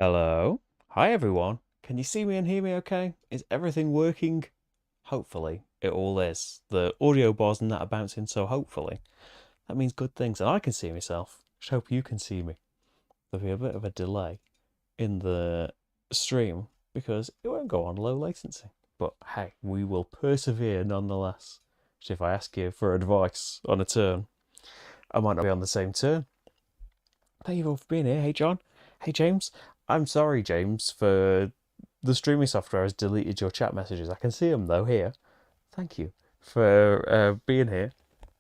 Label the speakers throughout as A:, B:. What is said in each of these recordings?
A: Hello. Hi, everyone. Can you see me and hear me okay? Is everything working? Hopefully, it all is. The audio bars and that are bouncing, so hopefully. That means good things, and I can see myself. Just hope you can see me. There'll be a bit of a delay in the stream because it won't go on low latency. But hey, we will persevere nonetheless. So if I ask you for advice on a turn, I might not be on the same turn. Thank you all for being here. Hey, John. Hey, James. I'm sorry, James, for the streaming software has deleted your chat messages. I can see them, though, here. Thank you for being here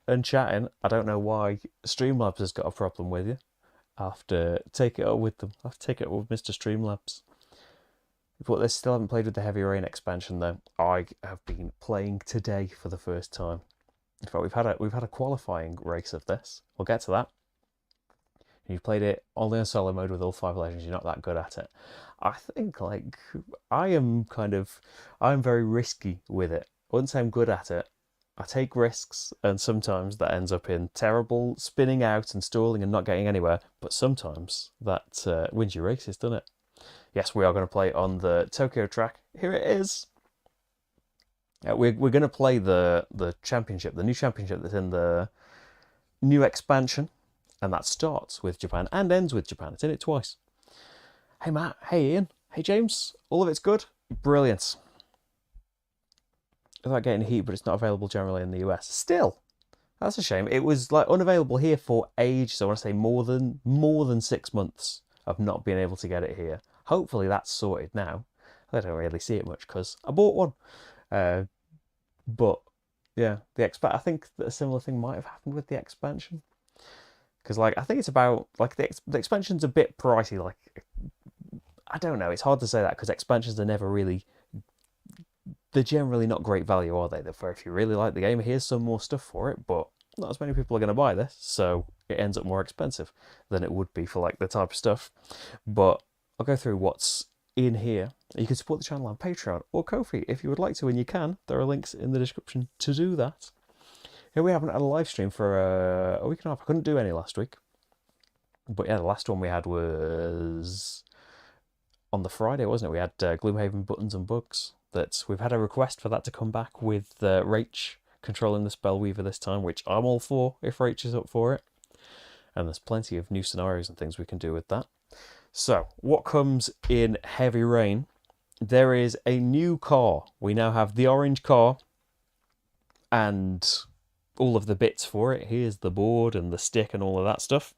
A: and chatting. I don't know why Streamlabs has got a problem with you. I'll have to take it up with them. I'll have to take it up with Mr. Streamlabs. But they still haven't played with the Heavy Rain expansion, though. I have been playing today for the first time. In fact, we've had a qualifying race of this. We'll get to that. You've played it only on solo mode with all 5 legends, you're not that good at it. I think, I'm very risky with it. I wouldn't say I'm good at it. I take risks, and sometimes that ends up in terrible spinning out and stalling and not getting anywhere, but sometimes that wins your races, doesn't it? Yes, we are going to play on the Tokyo track. Here it is. We're going to play the championship, the new championship that's in the new expansion. And that starts with Japan and ends with Japan. It's in it twice. Hey, Matt. Hey, Ian. Hey, James. All of it's good? Brilliant. Without getting heat, but it's not available generally in the US. Still, that's a shame. It was unavailable here for ages. So I want to say more than 6 months of not being able to get it here. Hopefully that's sorted now. I don't really see it much because I bought one. But yeah, I think that a similar thing might have happened with the expansion. Because I think it's about the expansion's a bit pricey. I don't know. It's hard to say that because expansions are never really. They're generally not great value, are they? Therefore, if you really like the game, here's some more stuff for it. But not as many people are going to buy this, so it ends up more expensive than it would be for the type of stuff. But I'll go through what's in here. You can support the channel on Patreon or Ko-fi if you would like to, and you can. There are links in the description to do that. Here we haven't had a live stream for a week and a half. I couldn't do any last week. But yeah, the last one we had was on the Friday, wasn't it? We had Gloomhaven Buttons and Bugs. We've had a request for that to come back with Rach controlling the Spellweaver this time, which I'm all for if Rach is up for it. And there's plenty of new scenarios and things we can do with that. So, what comes in Heavy Rain? There is a new car. We now have the orange car and all of the bits for it. Here's the board and the stick and all of that stuff.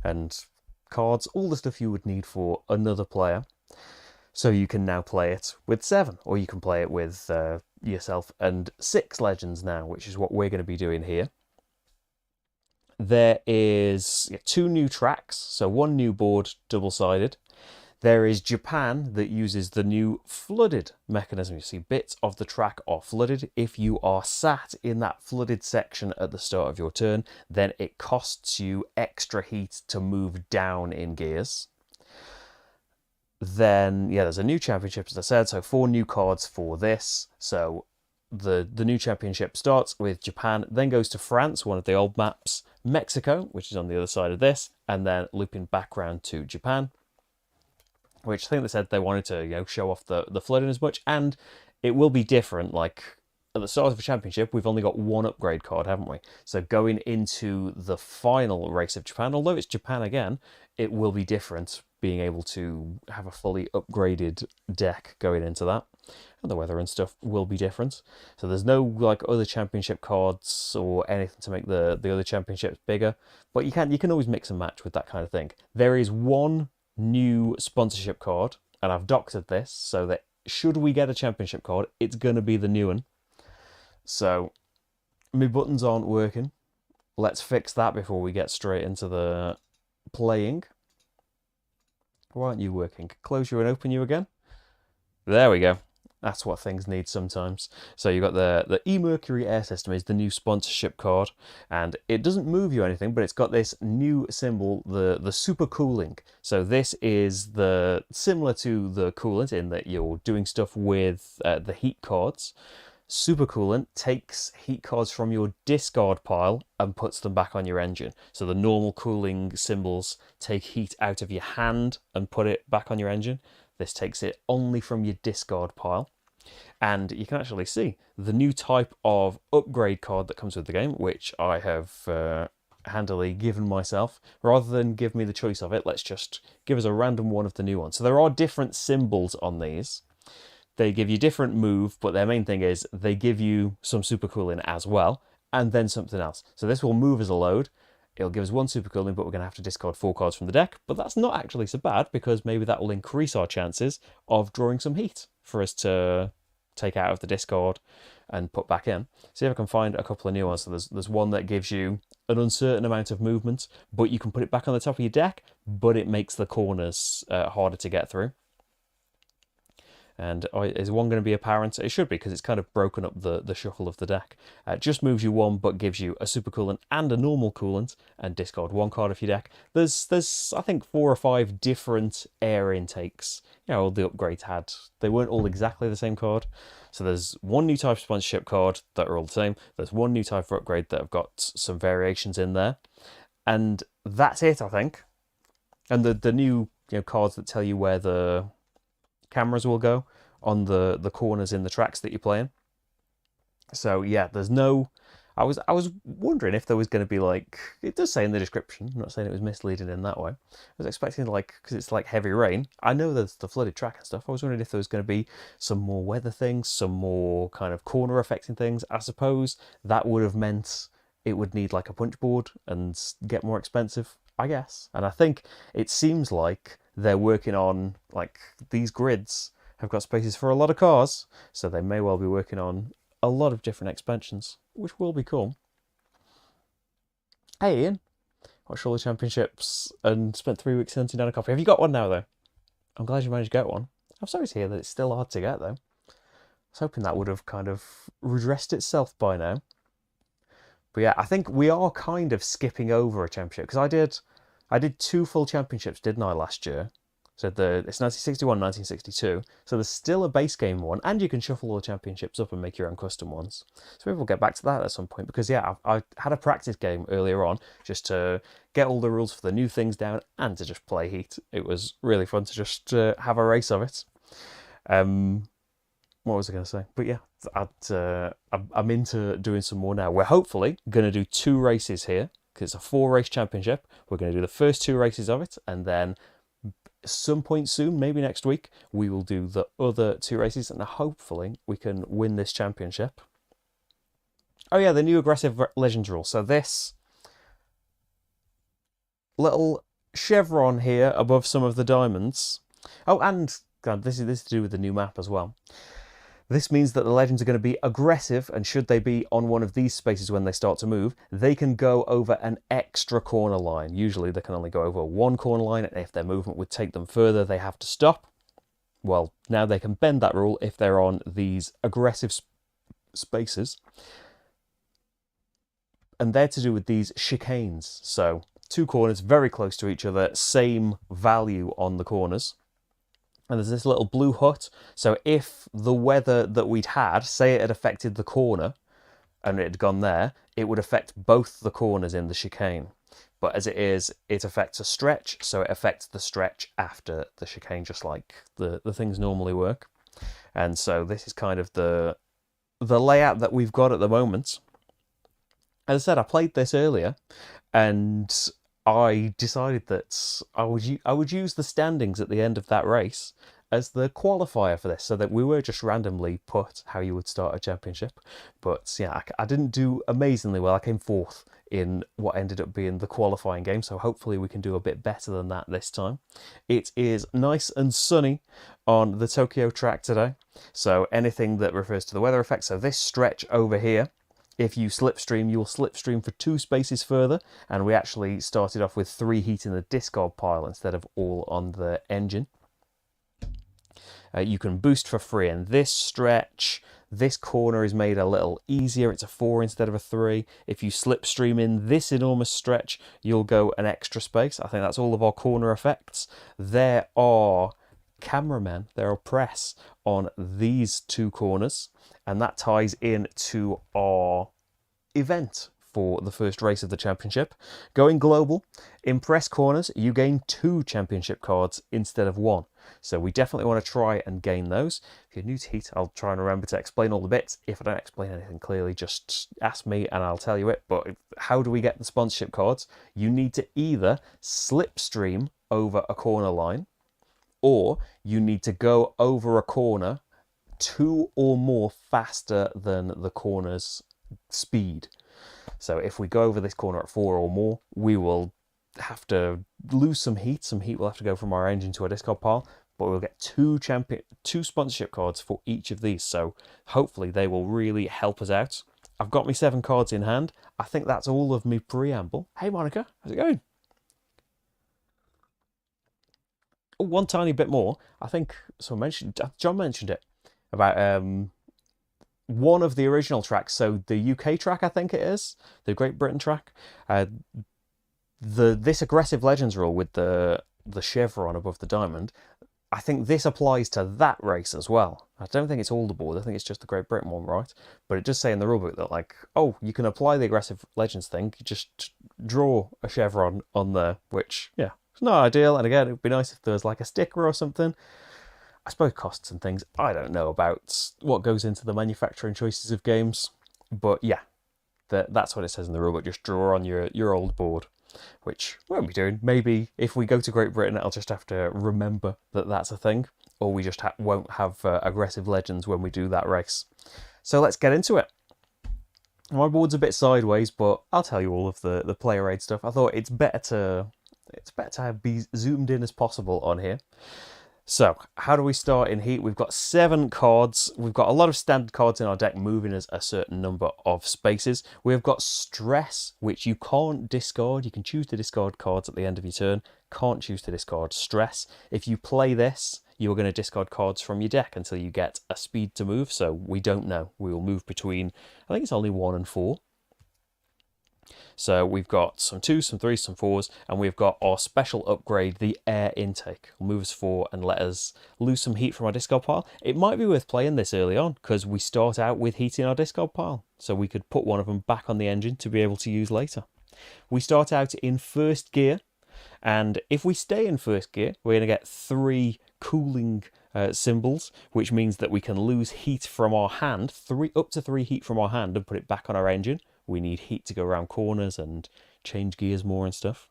A: And cards, all the stuff you would need for another player. So you can now play it with 7, or you can play it with yourself and 6 legends now, which is what we're going to be doing here. There is 2 new tracks, so 1 new board, double-sided. There is Japan that uses the new flooded mechanism. You see bits of the track are flooded. If you are sat in that flooded section at the start of your turn, then it costs you extra heat to move down in gears. Then, yeah, there's a new championship, as I said, so 4 new cards for this. So the new championship starts with Japan, then goes to France, one of the old maps, Mexico, which is on the other side of this, and then looping back round to Japan, which I think they said they wanted to show off the flooding as much, and it will be different. Like at the start of the championship, we've only got 1 upgrade card, haven't we? So going into the final race of Japan, although it's Japan again, it will be different, being able to have a fully upgraded deck going into that. And the weather and stuff will be different. So there's no other championship cards or anything to make the other championships bigger, but you can always mix and match with that kind of thing. There is 1 new sponsorship card, and I've doctored this so that should we get a championship card, it's going to be the new one. So my buttons aren't working. Let's fix that before we get straight into the playing. Why aren't you working? Close you and open you again. There we go. That's what things need sometimes. So you've got the E-Mercury Air System is the new sponsorship card, and it doesn't move you anything, but it's got this new symbol, the super cooling. So this is similar to the coolant in that you're doing stuff with the heat cards. Supercoolant takes heat cards from your discard pile and puts them back on your engine. So the normal cooling symbols take heat out of your hand and put it back on your engine. This takes it only from your discard pile. And you can actually see the new type of upgrade card that comes with the game, which I have handily given myself. Rather than give me the choice of it, let's just give us a random one of the new ones. So there are different symbols on these. They give you different move, but their main thing is they give you some super cooling as well, and then something else. So this will move as a load. It'll give us one super cooling, but we're going to have to discard 4 cards from the deck. But that's not actually so bad, because maybe that will increase our chances of drawing some heat for us to take out of the discard and put back in. See if I can find a couple of new ones. So there's one that gives you an uncertain amount of movement, but you can put it back on the top of your deck, but it makes the corners harder to get through. And is one going to be apparent? It should be, because it's kind of broken up the shuffle of the deck. It just moves you 1, but gives you a super coolant and a normal coolant, and discard 1 card of your deck. There's I think 4 or 5 different air intakes. You know, all the upgrades had. They weren't all exactly the same card. So there's 1 new type of sponsorship card that are all the same. There's 1 new type of upgrade that have got some variations in there. And that's it, I think. And the new cards that tell you where the cameras will go on the corners in the tracks that you're playing. So yeah, there's no... I was wondering if there was going to be like... It does say in the description, I'm not saying it was misleading in that way. I was expecting like, because it's like heavy rain, I know there's the flooded track and stuff, I was wondering if there was going to be some more weather things, some more kind of corner affecting things. I suppose that would have meant it would need like a punch board and get more expensive, I guess. And I think it seems like they're working on, like, these grids have got spaces for a lot of cars, so they may well be working on a lot of different expansions, which will be cool. Hey Ian, watched all the championships and spent 3 weeks hunting down a copy. Have you got one now though? I'm glad you managed to get one. I'm sorry to hear that it's still hard to get though. I was hoping that would have kind of redressed itself by now. But yeah, I think we are kind of skipping over a championship, because I did 2 full championships, didn't I, last year? So it's 1961, 1962. So there's still a base game one, and you can shuffle all the championships up and make your own custom ones. So maybe we'll get back to that at some point, because yeah, I had a practice game earlier on just to get all the rules for the new things down and to just play Heat. It was really fun to just have a race of it. What was I going to say? But yeah, I'm into doing some more now. We're hopefully going to do 2 races here, because it's a 4-race championship. We're going to do the first 2 races of it, and then some point soon, maybe next week, we will do the other 2 races, and hopefully we can win this championship. Oh yeah, the new aggressive Legends rule. So this little chevron here above some of the diamonds. Oh, and God, this is to do with the new map as well. This means that the Legends are going to be aggressive, and should they be on one of these spaces when they start to move, they can go over an extra corner line. Usually they can only go over 1 corner line, and if their movement would take them further, they have to stop. Well, now they can bend that rule if they're on these aggressive spaces. And they're to do with these chicanes. So 2 corners very close to each other, same value on the corners. And there's this little blue hut. So if the weather that we'd had, say it had affected the corner and it had gone there, it would affect both the corners in the chicane. But as it is, it affects a stretch, so it affects the stretch after the chicane, just like the things normally work. And so this is kind of the layout that we've got at the moment. As I said, I played this earlier, and I decided that I would use the standings at the end of that race as the qualifier for this, so that we were just randomly put how you would start a championship. But yeah, I didn't do amazingly well. I came 4th in what ended up being the qualifying game, so hopefully we can do a bit better than that this time. It is nice and sunny on the Tokyo track today, so anything that refers to the weather effects, so this stretch over here, if you slipstream, you'll slipstream for 2 spaces further, and we actually started off with 3 heat in the discard pile instead of all on the engine. You can boost for free, and this stretch, this corner is made a little easier. It's a 4 instead of a 3. If you slipstream in this enormous stretch, you'll go an extra space. I think that's all of our corner effects. There are cameramen, there are press on these 2 corners, and that ties in to our event for the first race of the championship. Going global, in press corners, you gain 2 championship cards instead of 1. So we definitely want to try and gain those. If you're new to Heat, I'll try and remember to explain all the bits. If I don't explain anything clearly, just ask me and I'll tell you it. But how do we get the sponsorship cards? You need to either slipstream over a corner line, or you need to go over a corner 2 or more faster than the corner's speed. So if we go over this corner at 4 or more, we will have to lose some heat. Some heat will have to go from our engine to our discard pile, but we'll get 2 sponsorship cards for each of these. So hopefully they will really help us out. I've got me 7 cards in hand. I think that's all of me preamble. Hey Monica, how's it going? Oh, one tiny bit more. I think John mentioned it about one of the original tracks. So the UK track, I think it is, the Great Britain track. This aggressive legends rule with the chevron above the diamond, I think this applies to that race as well. I don't think it's all the board. I think it's just the Great Britain one, right? But it does say in the rulebook that, like, oh, you can apply the aggressive legends thing. You just draw a chevron on there, which, yeah, it's not ideal. And again, it would be nice if there was like a sticker or something. I suppose costs and things. I don't know about what goes into the manufacturing choices of games. But yeah, that's what it says in the rulebook. Just draw on your old board, which we won't be doing. Maybe if we go to Great Britain, I'll just have to remember that that's a thing. Or we just won't have aggressive legends when we do that race. So let's get into it. My board's a bit sideways, but I'll tell you all of the player aid stuff. I thought it's better to be zoomed in as possible on here. So, how do we start in Heat? We've got 7 cards. We've got a lot of standard cards in our deck, moving us a certain number of spaces. We've got Stress, which you can't discard. You can choose to discard cards at the end of your turn. Can't choose to discard Stress. If you play this, you're going to discard cards from your deck until you get a speed to move. So, we don't know. We will move between, I think it's only 1 and 4. So we've got some 2s, some 3s, some 4s, and we've got our special upgrade, the air intake. It'll move us 4 and let us lose some heat from our discard pile. It might be worth playing this early on, because we start out with heat in our discard pile. So we could put one of them back on the engine to be able to use later. We start out in first gear, and if we stay in first gear, we're going to get 3 cooling symbols, which means that we can lose heat from our hand, up to 3 heat from our hand, and put it back on our engine. We need heat to go around corners and change gears more and stuff.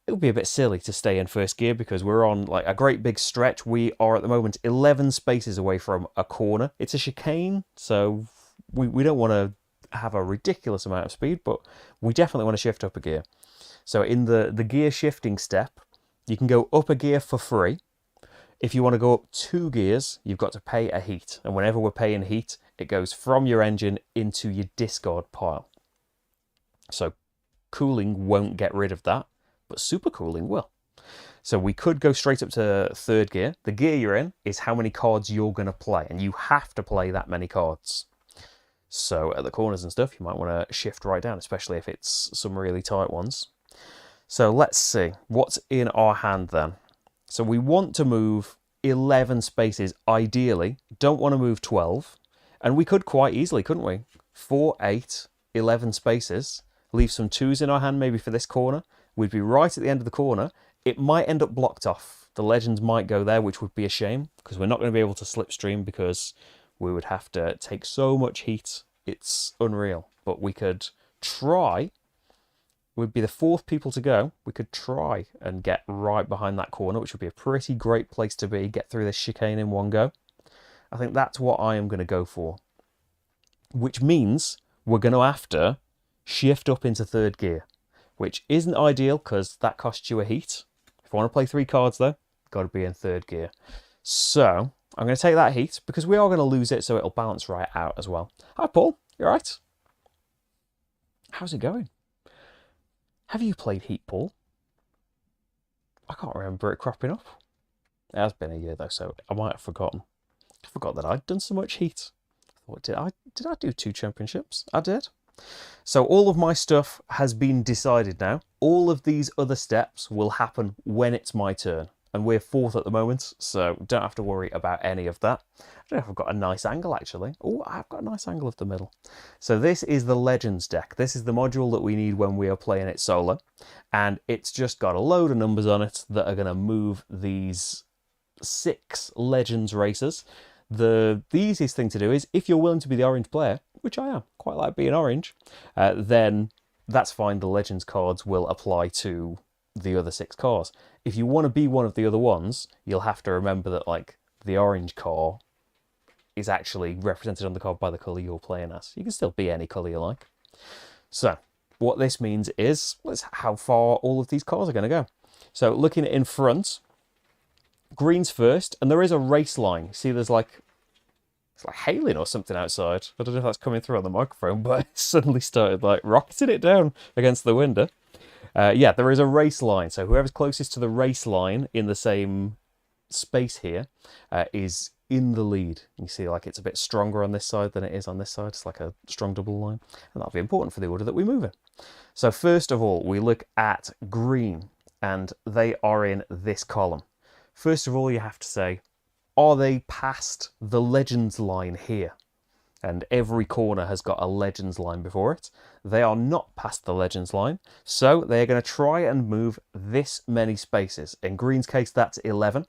A: It would be a bit silly to stay in first gear because we're on like a great big stretch. We are at the moment 11 spaces away from a corner. It's a chicane, so we don't want to have a ridiculous amount of speed, but we definitely want to shift up a gear. So in the gear shifting step, you can go up a gear for free. If you want to go up 2 gears, you've got to pay a heat. And whenever we're paying heat, it goes from your engine into your discard pile. So cooling won't get rid of that, but super cooling will. So we could go straight up to 3rd gear. The gear you're in is how many cards you're going to play, and you have to play that many cards. So at the corners and stuff, you might want to shift right down, especially if it's some really tight ones. So let's see, what's in our hand then? So we want to move 11 spaces, ideally. Don't want to move 12. And we could quite easily, couldn't we? 4, 8, 11 spaces. Leave some 2s in our hand, maybe for this corner. We'd be right at the end of the corner. It might end up blocked off. The legends might go there, which would be a shame, because we're not going to be able to slipstream because we would have to take so much heat. It's unreal. But we could try. We'd be the 4th people to go. We could try and get right behind that corner, which would be a pretty great place to be. Get through this chicane in one go. I think that's what I am going to go for. Which means we're going to have to shift up into 3rd gear, which isn't ideal because that costs you a heat. If I want to play 3 cards though, got to be in 3rd gear. So I'm going to take that heat because we are going to lose it, so it'll balance right out as well. Hi Paul, you all right? How's it going? Have you played Heat, Paul? I can't remember it cropping up. It has been a year though, so I might have forgotten. I forgot that I'd done so much Heat. I thought, did I do 2 championships? I did. So all of my stuff has been decided now. All of these other steps will happen when it's my turn. and we're 4th at the moment, so don't have to worry about any of that. I don't know if I've got a nice angle, actually. Oh, I've got a nice angle of the middle. So this is the Legends deck. This is the module that we need when we are playing it solo, and it's just got a load of numbers on it that are going to move these 6 Legends racers. The easiest thing to do is, if you're willing to be the orange player, which I am, quite like being orange, then that's fine. The Legends cards will apply to the other 6 cars. If you want to be one of the other ones, you'll have to remember that, like, the orange car is actually represented on the card by the colour you're playing as. You can still be any colour you like. So what this means is how far all of these cars are going to go. So looking in front, green's first, and there is a race line. See, there's like, it's like hailing or something outside. I don't know if that's coming through on the microphone, but it suddenly started like rocketing it down against the window. Yeah, there is a race line. So whoever's closest to the race line in the same space here is in the lead. You see, like, it's a bit stronger on this side than it is on this side. It's like a strong double line, and that'll be important for the order that we move in. So first of all, we look at green, and they are in this column. First of all, you have to say, are they past the Legends line here? And every corner has got a Legends line before it. They are not past the Legends line, so they're going to try and move this many spaces. In green's case, that's 11.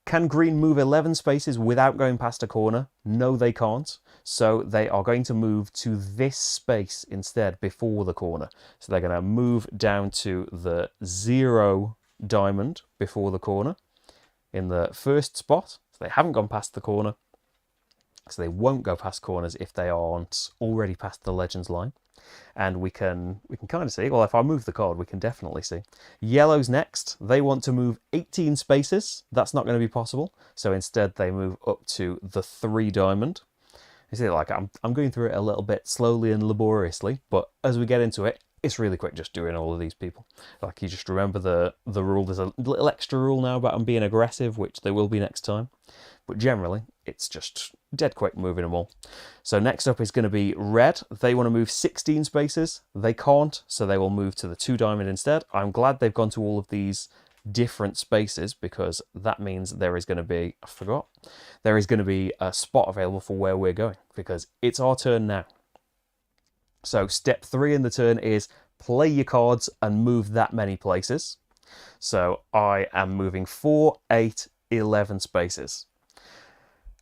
A: Can green move 11 spaces without going past a corner? No, they can't. So they are going to move to this space instead before the corner. So they're going to move down to the 0 diamond before the corner in the first spot. So they haven't gone past the corner. So they won't go past corners if they aren't already past the Legends line. And we can kind of see, well, if I move the card, we can definitely see. Yellow's next. They want to move 18 spaces. That's not going to be possible. So instead they move up to the 3 diamond. You see, like, I'm going through it a little bit slowly and laboriously, but as we get into it, it's really quick just doing all of these people. Like, you just remember the rule. There's a little extra rule now about them being aggressive, which they will be next time. But generally, it's just dead quick moving them all. So next up is going to be red. They want to move 16 spaces. They can't, so they will move to the 2 diamond instead. I'm glad they've gone to all of these different spaces, because that means there is going to be, I forgot, there is going to be a spot available for where we're going, because it's our turn now. So step 3 in the turn is play your cards and move that many places. So I am moving 4, 8, 11 spaces.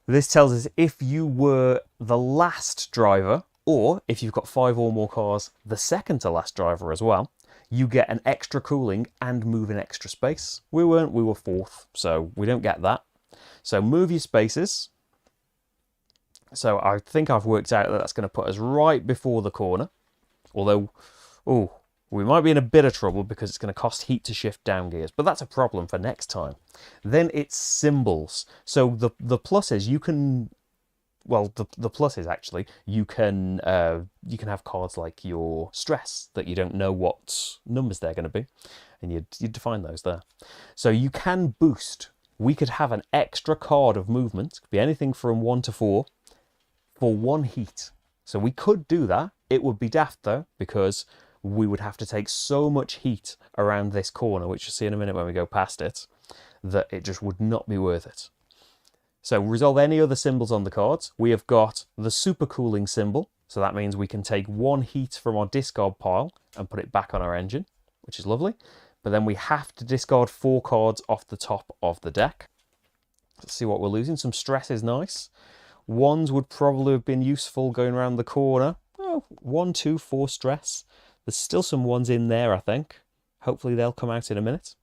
A: This tells us if you were the last driver, or if you've got 5 or more cars, the second to last driver as well, you get an extra cooling and move an extra space. We weren't, we were 4th, so we don't get that. So move your spaces. So I think I've worked out that that's going to put us right before the corner. Although, oh, we might be in a bit of trouble because it's going to cost heat to shift down gears, but that's a problem for next time. Then it's symbols. So the pluses, you can, well, the pluses actually, you can have cards like your stress that you don't know what numbers they're going to be, and you define those there. So you can boost. We could have an extra card of movement, it could be anything from 1 to 4, for 1 heat. So we could do that. It would be daft though, because we would have to take so much heat around this corner, which you'll see in a minute when we go past it, that it just would not be worth it. So resolve any other symbols on the cards. We have got the super cooling symbol. So that means we can take 1 heat from our discard pile and put it back on our engine, which is lovely. But then we have to discard 4 cards off the top of the deck. Let's see what we're losing. Some stress is nice. 1s would probably have been useful going around the corner. Oh, 1, 2, 4 stress. There's still some 1s in there, I think. Hopefully they'll come out in a minute.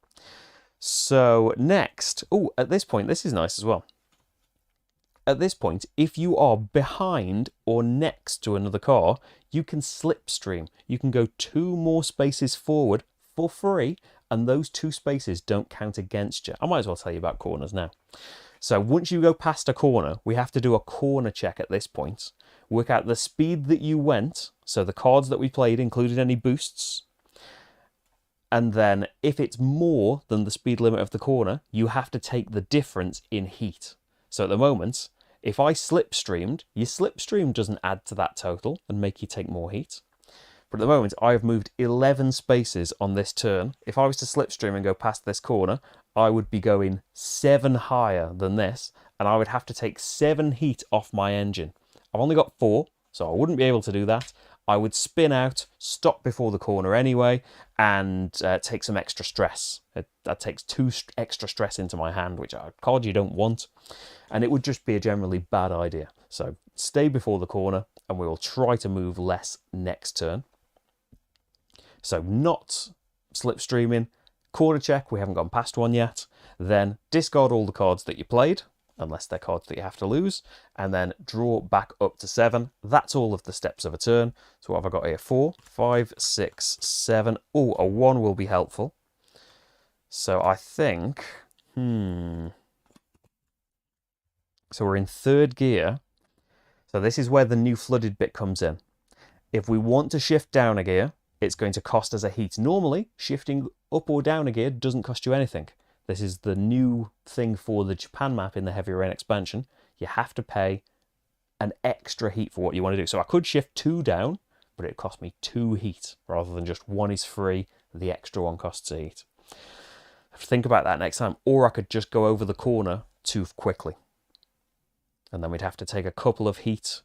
A: So next, oh, at this point, this is nice as well. At this point, if you are behind or next to another car, you can slipstream. You can go 2 more spaces forward for free, and those 2 spaces don't count against you. I might as well tell you about corners now. So once you go past a corner, we have to do a corner check at this point. Work out the speed that you went, so the cards that we played included any boosts. And then if it's more than the speed limit of the corner, you have to take the difference in heat. So at the moment, if I slipstreamed, your slipstream doesn't add to that total and make you take more heat. But at the moment, I have moved 11 spaces on this turn. If I was to slipstream and go past this corner, I would be going 7 higher than this, and I would have to take 7 heat off my engine. I've only got 4, so I wouldn't be able to do that. I would spin out, stop before the corner anyway, and take some extra stress. That takes 2 extra stress into my hand, which a card you don't want. And it would just be a generally bad idea. So stay before the corner, and we will try to move less next turn. So not slipstreaming, corner check, we haven't gone past one yet. Then discard all the cards that you played, unless they're cards that you have to lose, and then draw back up to 7. That's all of the steps of a turn. So what have I got here? 4, 5, 6, 7. Oh, a 1 will be helpful. So I think, so we're in 3rd gear. So this is where the new flooded bit comes in. If we want to shift down a gear, it's going to cost us a heat. Normally, shifting up or down a gear doesn't cost you anything. This is the new thing for the Japan map in the Heavy Rain expansion. You have to pay an extra heat for what you want to do. So I could shift 2 down, but it cost me 2 heat rather than just 1 is free, the extra 1 costs a heat. I have to think about that next time. Or I could just go over the corner too quickly. And then we'd have to take a couple of heat.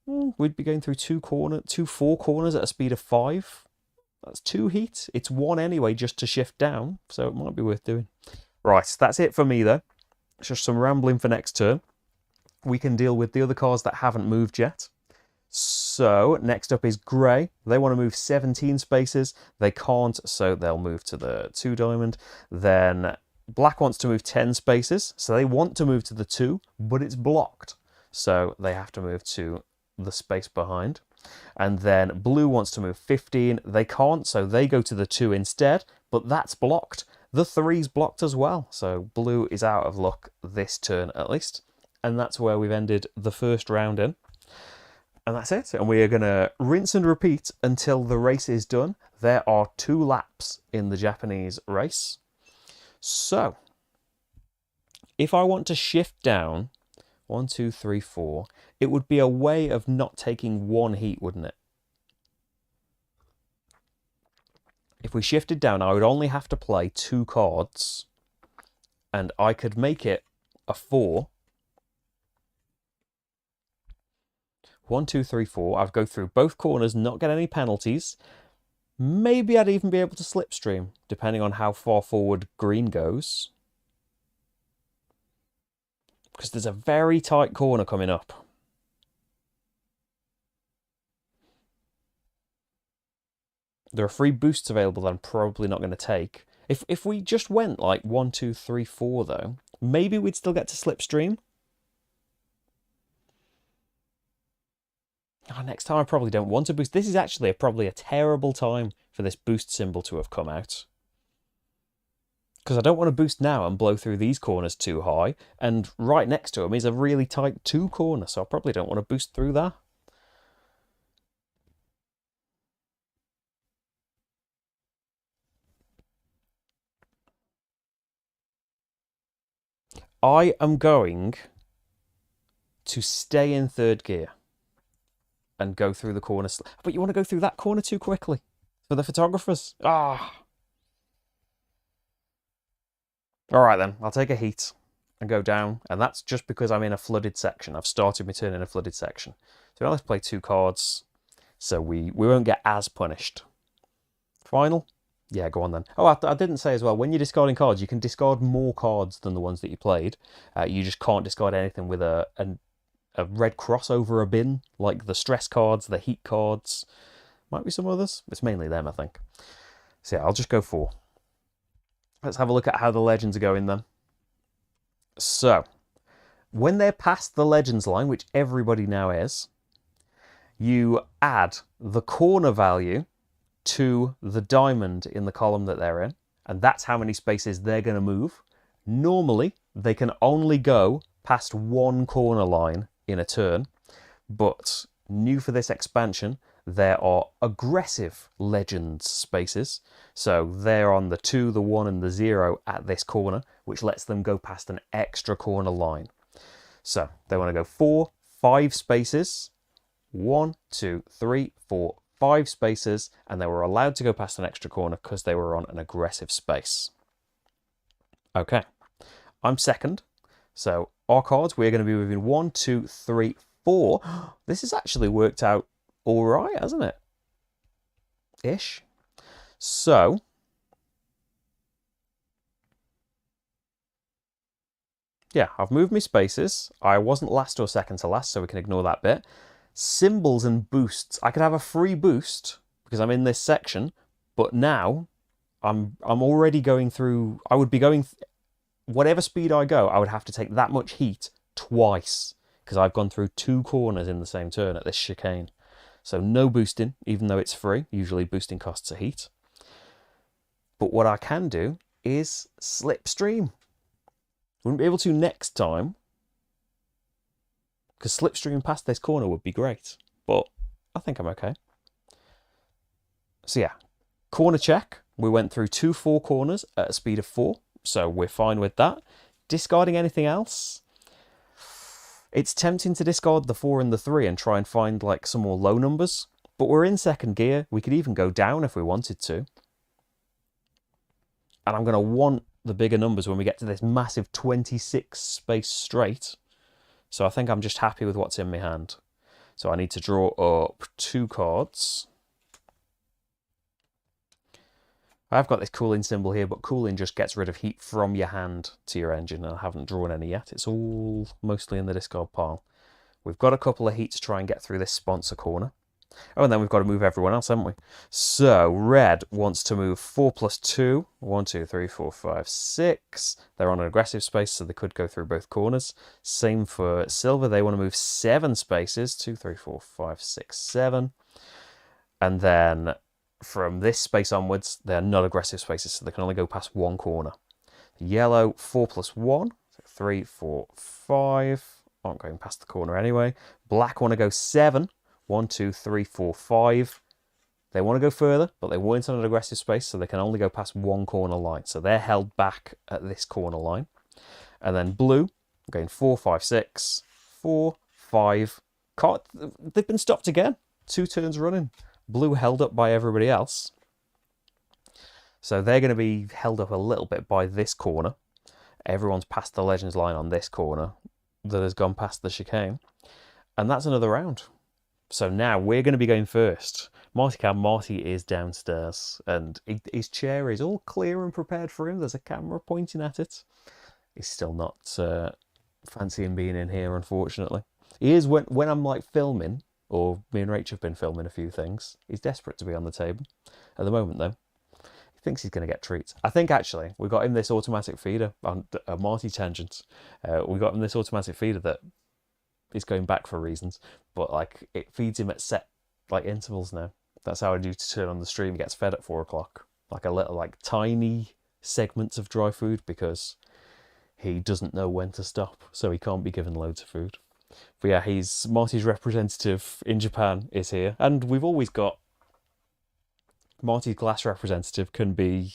A: We'd be going through 2 4 corners at a speed of 5. That's 2 heat. It's 1 anyway just to shift down, so it might be worth doing. Right, that's it for me though. It's just some rambling for next turn. We can deal with the other cards that haven't moved yet. So next up is grey. They want to move 17 spaces. They can't, so they'll move to the 2 diamond. Then black wants to move 10 spaces, so they want to move to the 2, but it's blocked. So they have to move to the space behind. And then blue wants to move 15. They can't, so they go to the 2 instead, but that's blocked. The 3's blocked as well, so blue is out of luck this turn at least. And that's where we've ended the first round in. And that's it. And we are going to rinse and repeat until the race is done. There are 2 laps in the Japanese race. So, if I want to shift down 1, 2, 3, 4. It would be a way of not taking 1 heat, wouldn't it? If we shifted down, I would only have to play 2 cards, and I could make it a 4. 1, 2, 3, 4. I'd go through both corners, not get any penalties. Maybe I'd even be able to slipstream, depending on how far forward green goes. Because there's a very tight corner coming up. There are free boosts available that I'm probably not going to take. If we just went like 1, 2, 3, 4 though, maybe we'd still get to slipstream. Oh, next time I probably don't want to boost. This is actually probably a terrible time for this boost symbol to have come out. Because I don't want to boost now and blow through these corners too high. And right next to them is a really tight 2 corner, so I probably don't want to boost through that. I am going to stay in 3rd gear and go through the corner. But you want to go through that corner too quickly for the photographers. Ah. All right then, I'll take a heat and go down, and that's just because I'm in a flooded section. I've started my turn in a flooded section. So now let's play 2 cards, so we won't get as punished. Final? Yeah, go on then. Oh, I didn't say as well, when you're discarding cards, you can discard more cards than the ones that you played. You just can't discard anything with a red cross over a bin, like the stress cards, the heat cards. Might be some others. It's mainly them, I think. So yeah, I'll just go 4. Let's have a look at how the legends are going then. So, when they're past the legends line, which everybody now is, you add the corner value to the diamond in the column that they're in, and that's how many spaces they're going to move. Normally, they can only go past 1 corner line in a turn, but new for this expansion, there are aggressive legends spaces. So they're on the 2, the 1 and the 0 at this corner, which lets them go past an extra corner line. So they want to go 4, 5 spaces. 1, 2, 3, 4, 5 spaces, and they were allowed to go past an extra corner because they were on an aggressive space. Okay, I'm second. So our cards, we're going to be moving 1, 2, 3, 4. This has actually worked out all right, hasn't it? Ish. So yeah, I've moved my spaces. I wasn't last or second to last, so we can ignore that bit. Symbols and boosts. I could have a free boost because I'm in this section, but now I'm already going through. I would be going whatever speed I go. I would have to take that much heat twice because I've gone through 2 corners in the same turn at this chicane. So no boosting, even though it's free. Usually boosting costs a heat. But what I can do is slipstream. Wouldn't be able to next time because slipstream past this corner would be great, but I think I'm okay. So yeah, corner check. We went through 2 4 corners at a speed of 4, so we're fine with that. Discarding anything else? It's tempting to discard the 4 and the 3 and try and find like some more low numbers, but we're in second gear. We could even go down if we wanted to. And I'm going to want the bigger numbers when we get to this massive 26 space straight. So I think I'm just happy with what's in my hand. So I need to draw up 2 cards. I've got this cooling symbol here, but cooling just gets rid of heat from your hand to your engine, and I haven't drawn any yet. It's all mostly in the discard pile. We've got a couple of heat to try and get through this sponsor corner. Oh, and then we've got to move everyone else, haven't we? So red wants to move 4 plus 2. 1, 2, 3, 4, 5, 6. They're on an aggressive space, so they could go through both corners. Same for silver. They want to move 7 spaces. 2, 3, 4, 5, 6, 7. And then from this space onwards, they're not aggressive spaces, so they can only go past 1 corner. Yellow, 4 plus 1. So 3, 4, 5. Aren't going past the corner anyway. Black want to go 7. 1, 2, 3, 4, 5. They want to go further, but they weren't on an aggressive space, so they can only go past 1 corner line. So they're held back at this corner line. And then blue, going 4, 5, 6, 4, 5. They've been stopped again. 2 turns running. Blue held up by everybody else. So they're going to be held up a little bit by this corner. Everyone's past the Legends line on this corner that has gone past the chicane. And that's another round. So now we're going to be going first. Marty is downstairs and his chair is all clear and prepared for him. There's a camera pointing at it. He's still not fancying being in here, unfortunately. He is when I'm like filming, or me and Rach have been filming a few things. He's desperate to be on the table. At the moment, though, he thinks he's going to get treats. I think actually we got him this automatic feeder on a Marty tangent. We got him this automatic feeder that is going back for reasons, but like it feeds him at set like intervals now. That's how I do to turn on the stream. He gets fed at 4 o'clock, like a little like tiny segments of dry food because he doesn't know when to stop, so he can't be given loads of food. But yeah, Marty's representative in Japan is here, and we've always got Marty's glass representative can be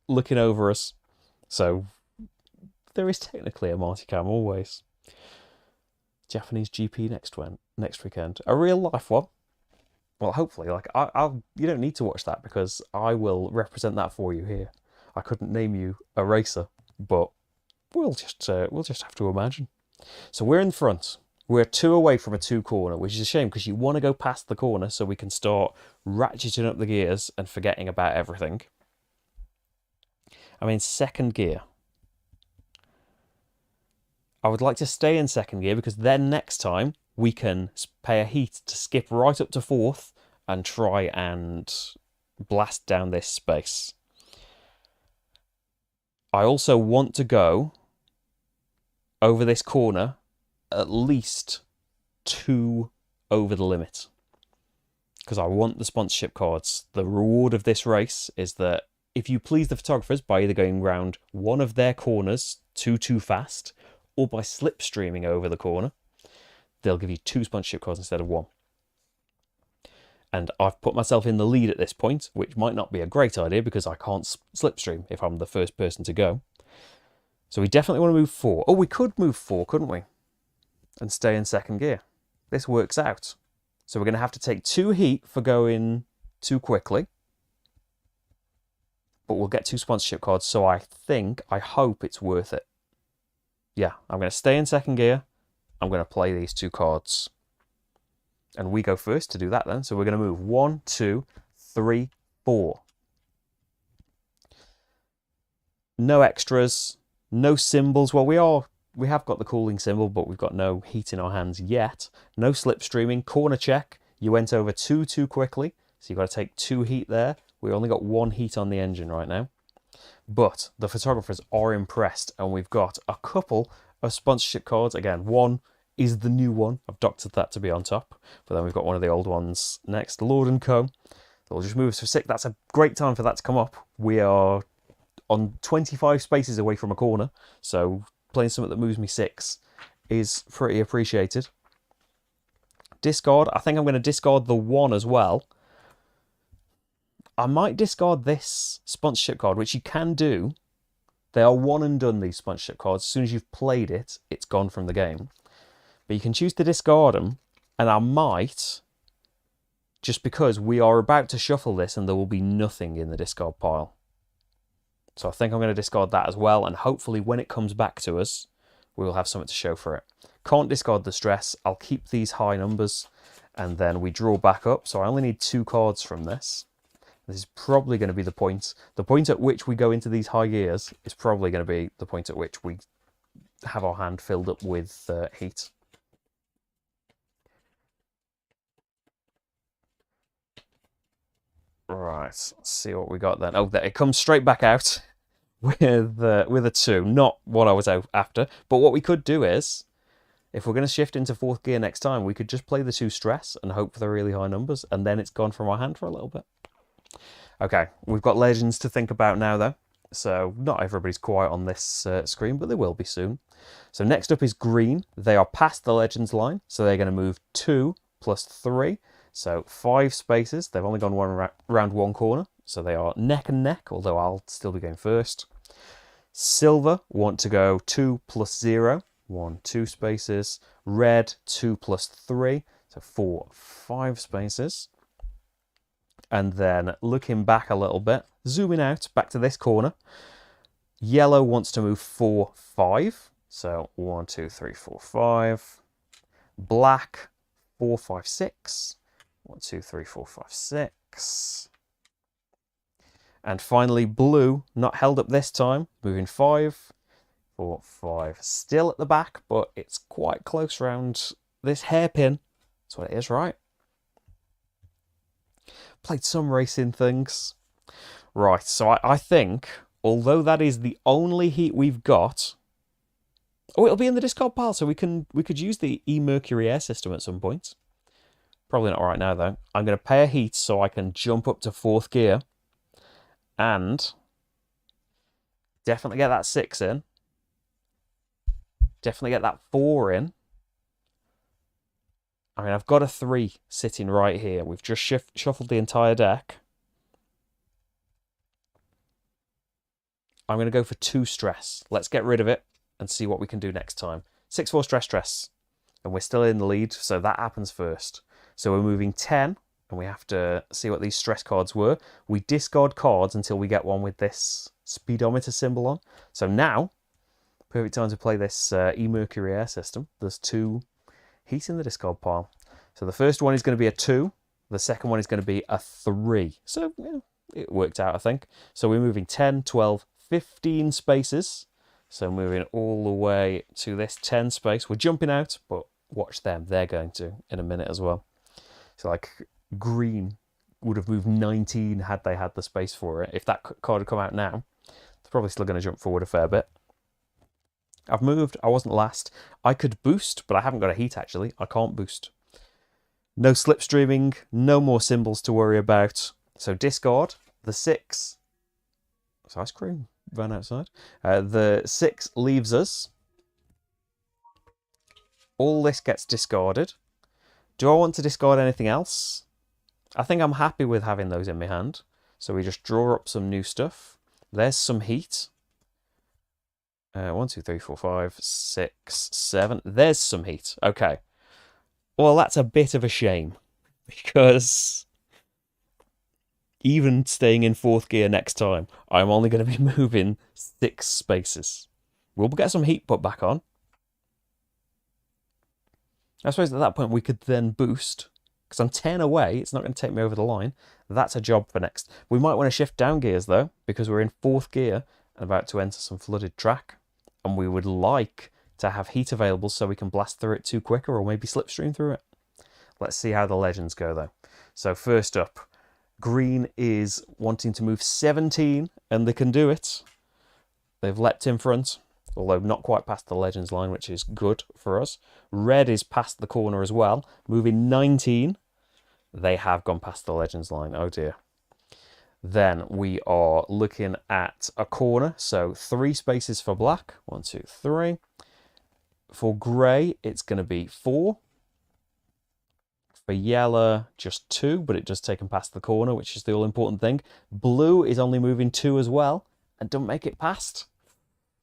A: looking over us, so there is technically a Marty cam always. Japanese GP next weekend, a real life one. Well, hopefully, like you don't need to watch that because I will represent that for you here. I couldn't name you a racer, but we'll just have to imagine. So we're in front. We're 2 away from a 2 corner, which is a shame because you want to go past the corner so we can start ratcheting up the gears and forgetting about everything. I'm in second gear. I would like to stay in second gear because then next time we can pay a heat to skip right up to 4th and try and blast down this space. I also want to go over this corner at least 2 over the limit because I want the sponsorship cards. The reward of this race is that if you please the photographers by either going round one of their corners too fast or by slipstreaming over the corner, they'll give you 2 sponsorship cards instead of 1. And I've put myself in the lead at this point, which might not be a great idea because I can't slipstream if I'm the first person to go. So we definitely want to move 4. Oh, we could move 4, couldn't we? And stay in second gear. This works out. So we're going to have to take 2 heat for going too quickly. But we'll get 2 sponsorship cards, so I hope it's worth it. Yeah, I'm going to stay in second gear. I'm going to play these 2 cards. And we go first to do that then. So we're going to move 1, 2, 3, 4. No extras, no symbols. Well, we have got the cooling symbol, but we've got no heat in our hands yet. No slipstreaming. Corner check. You went over 2 too quickly, so you've got to take 2 heat there. We only got 1 heat on the engine right now. But the photographers are impressed, and we've got a couple of sponsorship cards. Again, one is the new one. I've doctored that to be on top. But then we've got one of the old ones next, Lord & Co. They'll just move us for 6. That's a great time for that to come up. We are on 25 spaces away from a corner, so playing something that moves me 6 is pretty appreciated. Discard. I think I'm going to discard the 1 as well. I might discard this sponsorship card, which you can do. They are one and done, these sponsorship cards. As soon as you've played it, it's gone from the game. But you can choose to discard them, and I might, just because we are about to shuffle this and there will be nothing in the discard pile. So I think I'm going to discard that as well, and hopefully when it comes back to us, we will have something to show for it. Can't discard the stress. I'll keep these high numbers, and then we draw back up. So I only need 2 cards from this. This is probably going to be the point. The point at which we go into these high gears is probably going to be the point at which we have our hand filled up with heat. Right, let's see what we got then. Oh, there, it comes straight back out with a 2. Not what I was out after. But what we could do is, if we're going to shift into 4th gear next time, we could just play the 2 stress and hope for the really high numbers, and then it's gone from our hand for a little bit. Okay, we've got legends to think about now, though. So not everybody's quite on this screen, but they will be soon. So next up is green. They are past the legends line, so they're going to move 2 plus 3. So 5 spaces. They've only gone round 1 corner, so they are neck and neck, although I'll still be going first. Silver want to go 2 plus 0. 1, 2 spaces. Red, 2 plus 3. So 4, 5 spaces. And then looking back a little bit, zooming out back to this corner. Yellow wants to move 4, 5. So 1, 2, 3, 4, 5. Black, 4, 5, 6. 1, 2, 3, 4, 5, 6. And finally, blue, not held up this time, moving 5, 4, 5. Still at the back, but it's quite close round this hairpin. That's what it is, right? Played some racing things. Right, so I think, although that is the only heat we've got... Oh, it'll be in the discard pile, so we could use the E-Mercury air system at some point. Probably not right now, though. I'm going to pay a heat so I can jump up to 4th gear. And definitely get that 6 in. Definitely get that 4 in. I mean, I've got a 3 sitting right here. We've just shuffled the entire deck. I'm going to go for 2 stress. Let's get rid of it and see what we can do next time. 6, 4 stress. And we're still in the lead, so that happens first. So we're moving 10, and we have to see what these stress cards were. We discard cards until we get one with this speedometer symbol on. So now, perfect time to play this E-Mercury air system. There's 2 heat in the discard pile. So the first one is going to be a 2. The second one is going to be a 3. So yeah, it worked out, I think. So we're moving 10, 12, 15 spaces. So moving all the way to this 10 space. We're jumping out, but watch them. They're going to in a minute as well. So like green would have moved 19 had they had the space for it. If that card had come out now, they're probably still going to jump forward a fair bit. I've moved. I wasn't last. I could boost, but I haven't got a heat, actually. I can't boost. No slipstreaming. No more symbols to worry about. So discard. The 6. Is ice cream ran outside? The 6 leaves us. All this gets discarded. Do I want to discard anything else? I think I'm happy with having those in my hand. So we just draw up some new stuff. There's some heat. 1, 2, 3, 4, 5, 6, 7. There's some heat. Okay. Well, that's a bit of a shame. because even staying in 4th gear next time, I'm only going to be moving 6 spaces. We'll get some heat put back on. I suppose at that point we could then boost, because I'm 10 away, it's not going to take me over the line. That's a job for next. We might want to shift down gears though, because we're in 4th gear and about to enter some flooded track, and we would like to have heat available so we can blast through it 2 quicker, or maybe slipstream through it. Let's see how the legends go though. So first up, green is wanting to move 17, and they can do it. They've leapt in front, although not quite past the legends line, which is good for us. Red is past the corner as well, moving 19. They have gone past the legends line, oh dear. Then we are looking at a corner, so 3 spaces for black. 1, 2, 3. For grey, it's going to be 4. For yellow, just 2, but it does take them past the corner, which is the all-important thing. Blue is only moving 2 as well, and don't make it past.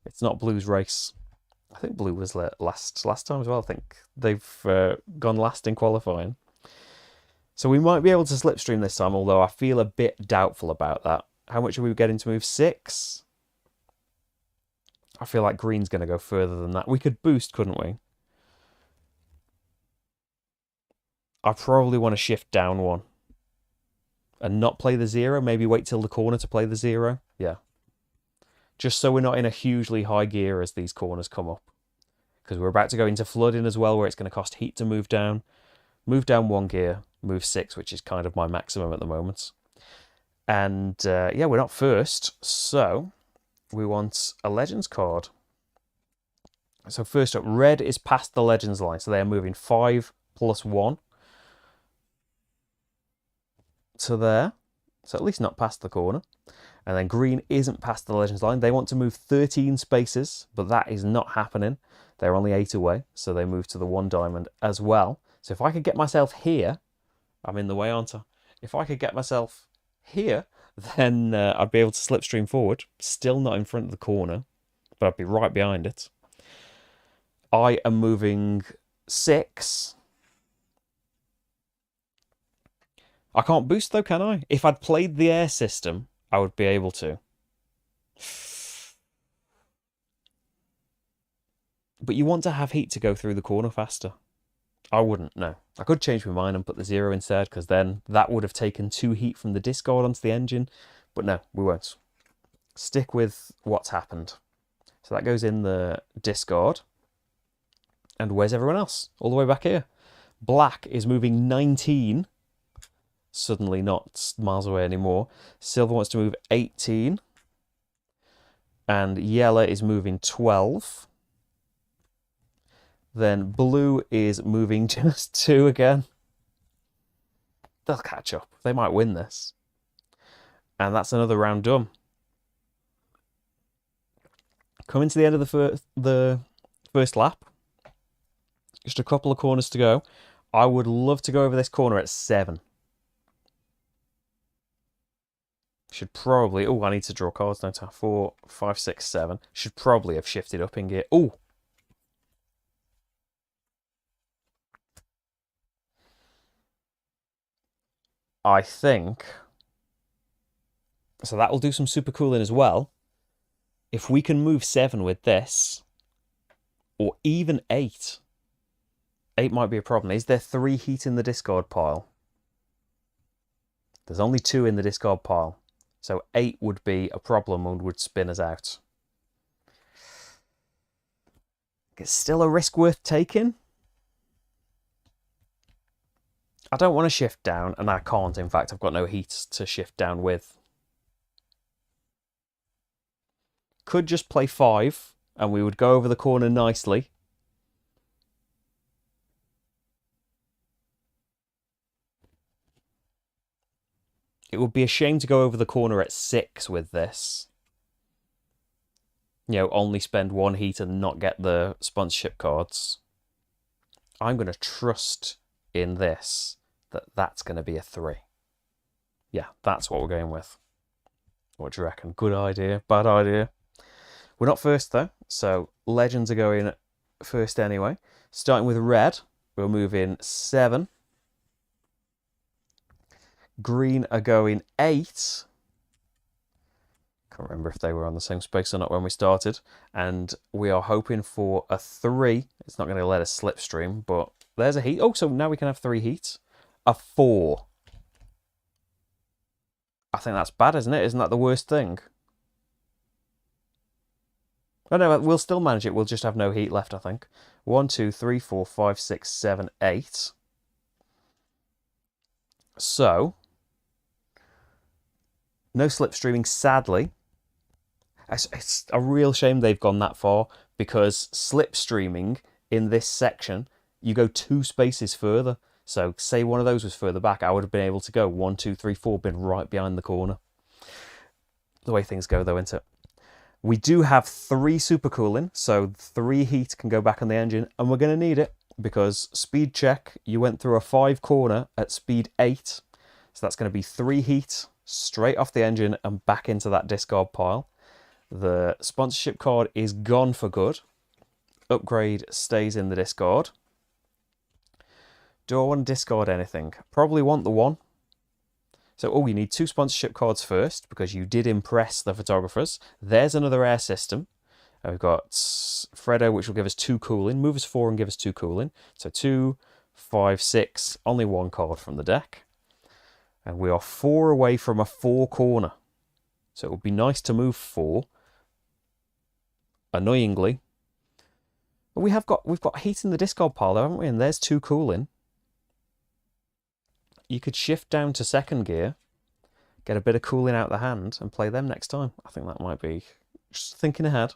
A: It's not blue's race. I think blue was last time as well. I think they've gone last in qualifying. So we might be able to slipstream this time, although I feel a bit doubtful about that. How much are we getting to move? 6? I feel like green's going to go further than that. We could boost, couldn't we? I probably want to shift down 1 and not play the 0. Maybe wait till the corner to play the 0. Yeah. Just so we're not in a hugely high gear as these corners come up. Because we're about to go into flooding as well, where it's going to cost heat to move down. Move down 1 gear, move 6, which is kind of my maximum at the moment. And yeah, we're not first, so we want a Legends card. So first up, red is past the Legends line, so they are moving 5 plus 1 to there. So at least not past the corner. And then green isn't past the Legends line. They want to move 13 spaces, but that is not happening. They're only 8 away, so they move to the 1 diamond as well. So if I could get myself here, I'm in the way, aren't I? If I could get myself here, then I'd be able to slipstream forward. Still not in front of the corner, but I'd be right behind it. I am moving 6. I can't boost though, can I? If I'd played the air system, I would be able to. But you want to have heat to go through the corner faster. I wouldn't, no. I could change my mind and put the 0 instead, because then that would have taken 2 heat from the discard onto the engine. But no, we won't. Stick with what's happened. So that goes in the discard. And where's everyone else? All the way back here. Black is moving 19. Suddenly not miles away anymore. Silver wants to move 18. And yellow is moving 12. Then blue is moving just 2 again. They'll catch up. They might win this. And that's another round done. Coming to the end of the first lap. Just a couple of corners to go. I would love to go over this corner at 7. Should probably... Oh, I need to draw cards, don't I? 4, 5, 6, 7. Should probably have shifted up in gear. Oh! I think... So that will do some super cooling as well. If we can move 7 with this, or even 8. 8 might be a problem. Is there 3 heat in the discard pile? There's only 2 in the discard pile. So 8 would be a problem and would spin us out. It's still a risk worth taking. I don't want to shift down, and I can't. In fact, I've got no heat to shift down with. Could just play 5, and we would go over the corner nicely. It would be a shame to go over the corner at 6 with this. You know, only spend 1 heat and not get the sponsorship cards. I'm going to trust in this that that's going to be a 3. Yeah, that's what we're going with. What do you reckon? Good idea? Bad idea? We're not first though, so Legends are going first anyway. Starting with red, we're moving 7. Green are going 8. Can't remember if they were on the same space or not when we started. And we are hoping for a 3. It's not going to let us slipstream, but there's a heat. Oh, so now we can have 3 heats. A 4. I think that's bad, isn't it? Isn't that the worst thing? Oh no, we'll still manage it. We'll just have no heat left, I think. 1, 2, 3, 4, 5, 6, 7, 8. So, no slipstreaming, sadly. It's a real shame they've gone that far, because slipstreaming in this section, you go 2 spaces further. So say one of those was further back, I would have been able to go 1, 2, 3, 4, been right behind the corner. The way things go though, isn't it? We do have 3 supercooling, so 3 heat can go back on the engine, and we're going to need it because speed check, you went through a 5 corner at speed 8. So that's going to be 3 heat straight off the engine and back into that discard pile. The sponsorship card is gone for good. Upgrade stays in the discard. Do I want to discard anything? Probably want the 1. So, you need 2 sponsorship cards first because you did impress the photographers. There's another air system. We've got Freddo, which will give us 2 cooling. Move us 4 and give us 2 cooling. So 2, 5, 6. Only 1 card from the deck. And we are 4 away from a 4 corner. So it would be nice to move 4. Annoyingly. But we've got heat in the discard pile though, haven't we? And there's 2 cooling. You could shift down to 2nd gear, get a bit of cooling out the hand, and play them next time. I think that might be just thinking ahead.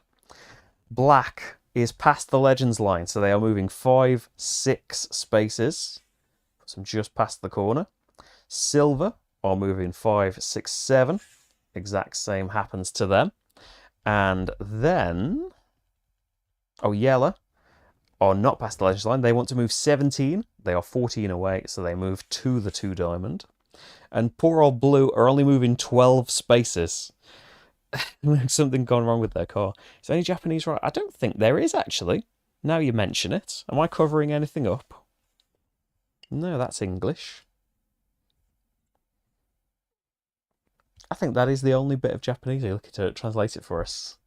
A: Black is past the Legends line, so they are moving 5, 6 spaces. Puts them just past the corner. Silver are moving 5, 6, 7. Exact same happens to them. And then, yellow are not past the Legends line. They want to move 17. They are 14 away, so they move to the 2 diamond. And poor old blue are only moving 12 spaces. Something gone wrong with their car. Is there any Japanese right? I don't think there is, actually. Now you mention it. Am I covering anything up? No, that's English. I think that is the only bit of Japanese. You're looking to translate it for us.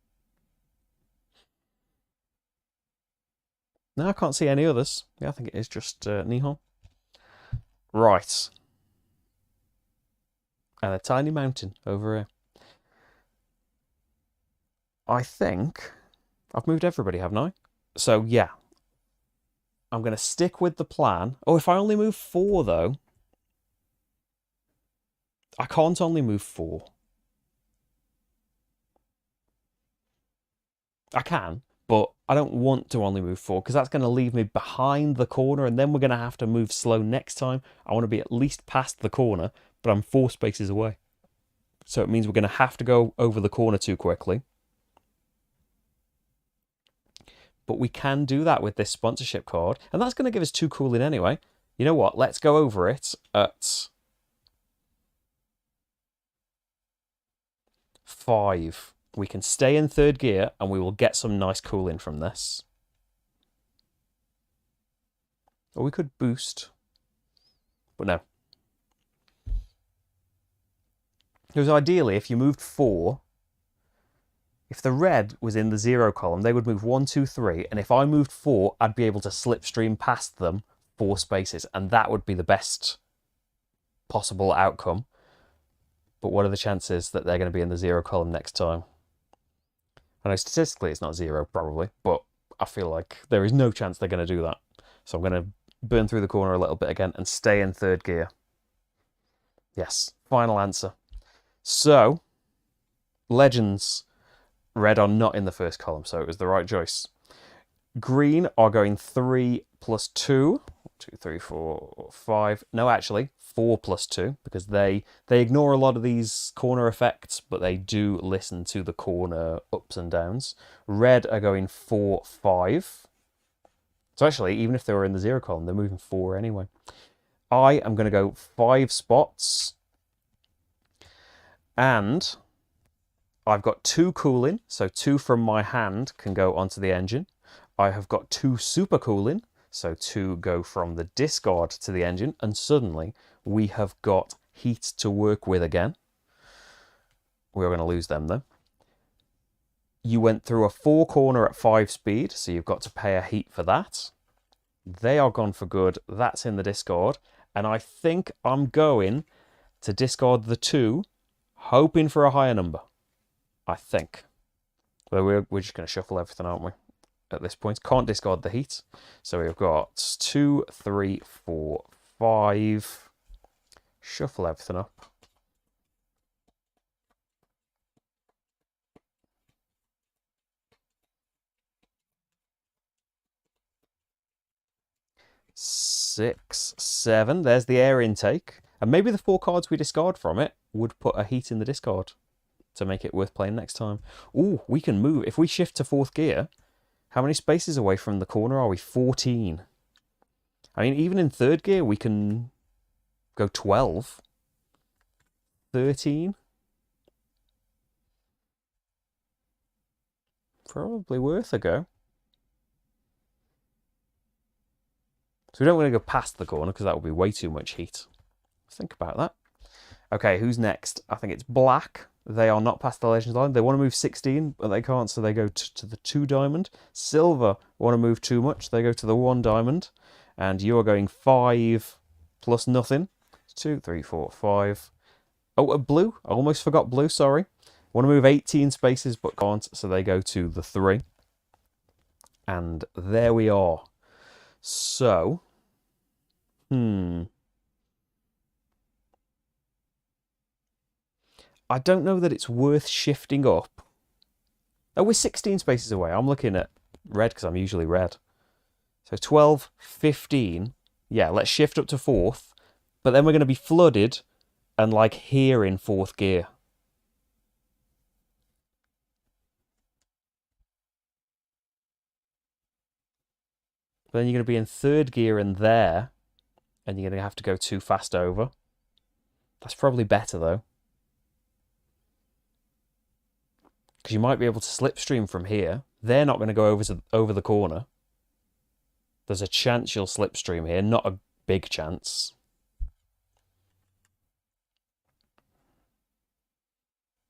A: No, I can't see any others. Yeah, I think it is just Nihon. Right. And a tiny mountain over here. I think I've moved everybody, haven't I? So, yeah. I'm going to stick with the plan. Oh, if I only move 4, though. I can't only move 4. I can, but I don't want to only move 4 because that's going to leave me behind the corner, and then we're going to have to move slow next time. I want to be at least past the corner, but I'm 4 spaces away. So it means we're going to have to go over the corner too quickly. But we can do that with this sponsorship card, and that's going to give us 2 cooling anyway. You know what? Let's go over it at 5. We can stay in 3rd gear and we will get some nice cooling from this. Or we could boost. But no. Because ideally, if you moved 4, if the red was in the 0 column, they would move 1, 2, 3. And if I moved 4, I'd be able to slipstream past them 4 spaces. And that would be the best possible outcome. But what are the chances that they're going to be in the 0 column next time? I know statistically it's not 0, probably, but I feel like there is no chance they're going to do that. So I'm going to burn through the corner a little bit again and stay in 3rd gear. Yes, final answer. So, Legends, red are not in the 1st column, so it was the right choice. Green are going 3 plus 2. 2, 3, 4, 5. No, actually, 4 plus 2, because they ignore a lot of these corner effects, but they do listen to the corner ups and downs. Red are going 4, 5. So actually, even if they were in the 0 column, they're moving 4 anyway. I am going to go 5 spots. And I've got 2 cooling, so 2 from my hand can go onto the engine. I have got 2 super cooling, so 2 go from the discard to the engine, and suddenly we have got heat to work with again. We're going to lose them though. You went through a 4-corner at 5 speed, so you've got to pay a heat for that. They are gone for good. That's in the discard. And I think I'm going to discard the 2, hoping for a higher number. I think. But we're just going to shuffle everything, aren't we? At this point. Can't discard the heat. So we've got 2, 3, 4, 5. Shuffle everything up. Six, 7. There's the air intake. And maybe the 4 cards we discard from it would put a heat in the discard to make it worth playing next time. Ooh, we can move. If we shift to 4th gear, how many spaces away from the corner are we? 14. I mean, even in 3rd gear, we can go 12. 13. Probably worth a go. So we don't want to go past the corner because that would be way too much heat. Think about that. Okay, who's next? I think it's black. They are not past the Legends line. They want to move 16, but they can't, so they go to the 2 diamond. Silver want to move too much. They go to the 1 diamond. And you are going 5 plus nothing. 2, 3, 4, 5. Oh, a blue. I almost forgot blue, sorry. Want to move 18 spaces, but can't, so they go to the 3. And there we are. So, I don't know that it's worth shifting up. Oh, we're 16 spaces away. I'm looking at red because I'm usually red. So 12, 15. Yeah, let's shift up to 4th. But then we're going to be flooded and like here in 4th gear. But then you're going to be in 3rd gear and there. And you're going to have to go too fast over. That's probably better though. Because you might be able to slipstream from here. They're not going to go over the corner. There's a chance you'll slipstream here. Not a big chance.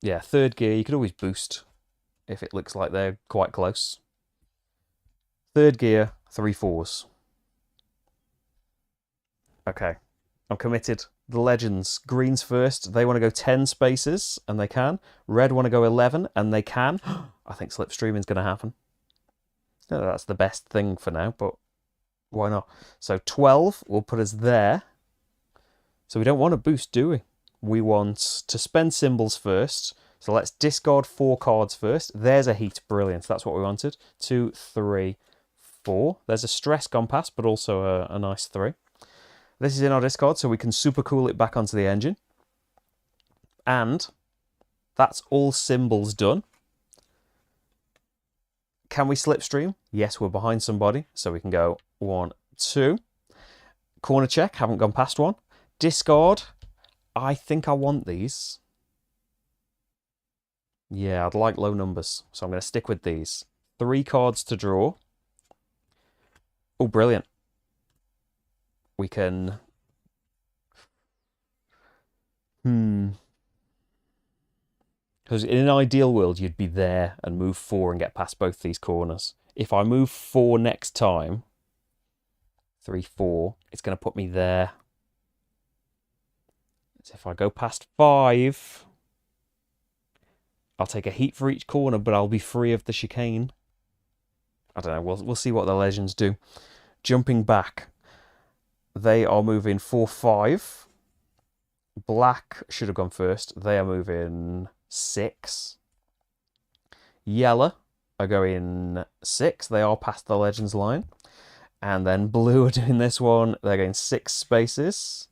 A: Yeah, 3rd gear. You could always boost if it looks like they're quite close. 3rd gear, 3 4s. Okay, I'm committed. The Legends. Green's first. They want to go 10 spaces, and they can. Red want to go 11, and they can. I think slipstreaming is going to happen. No, that's the best thing for now, but why not? So 12 will put us there. So we don't want to boost, do we? We want to spend symbols first. So let's discard 4 cards first. There's a heat. Brilliant. That's what we wanted. 2, 3, 4. There's a stress gone past, but also a nice 3. This is in our discard, so we can super cool it back onto the engine. And that's all symbols done. Can we slipstream? Yes, we're behind somebody, so we can go 1, 2. Corner check, haven't gone past 1. Discard. I think I want these. Yeah, I'd like low numbers, so I'm going to stick with these. 3 cards to draw. Oh, brilliant. We can... Because in an ideal world, you'd be there and move 4 and get past both these corners. If I move 4 next time, 3, 4, it's going to put me there. So if I go past 5, I'll take a heat for each corner, but I'll be free of the chicane. I don't know, we'll see what the Legends do. Jumping back. They are moving 4, 5. Black should have gone first. They are moving 6. Yellow are going 6. They are past the Legends line. And then blue are doing this one. They're going 6 spaces.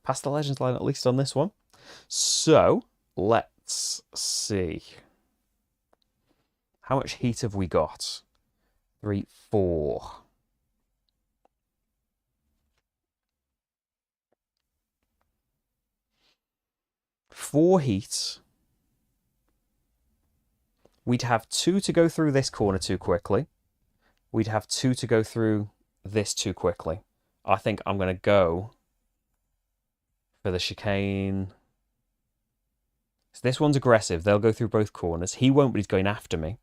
A: Past the Legends line, at least on this one. So, let's see. How much heat have we got? 3, 4. Four heat. We'd have 2 to go through this corner too quickly. We'd have 2 to go through this too quickly. I think I'm going to go for the chicane. So this one's aggressive. They'll go through both corners. He won't, but he's going after me.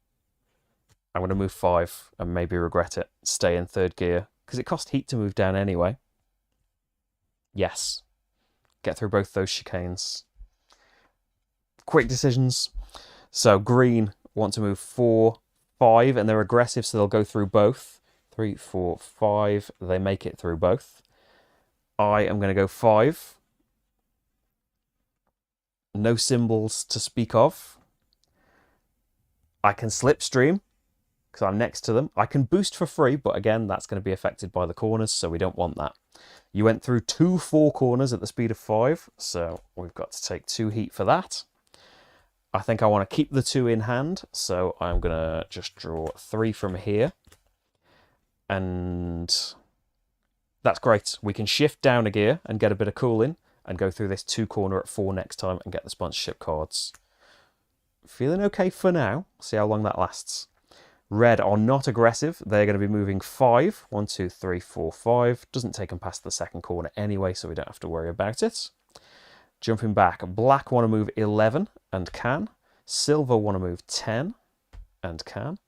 A: I'm going to move 5 and maybe regret it. Stay in 3rd gear. Because it cost heat to move down anyway. Yes. Get through both those chicanes. Quick decisions. So green want to move 4, 5, and they're aggressive, so they'll go through both. 3, 4, 5. They make it through both. I am going to go 5. No symbols to speak of. I can slipstream because I'm next to them. I can boost for free, but again, that's going to be affected by the corners, so we don't want that. You went through 2 4 corners at the speed of 5, so we've got to take 2 heat for that. I think I want to keep the 2 in hand, so I'm going to just draw 3 from here. And that's great. We can shift down a gear and get a bit of cooling and go through this 2 corner at 4 next time and get the sponsorship cards. Feeling okay for now. See how long that lasts. Red are not aggressive. They're going to be moving 5. 1, 2, 3, 4, 5. Doesn't take them past the 2nd corner anyway, so we don't have to worry about it. Jumping back, black want to move 11 and can. Silver want to move 10 and can.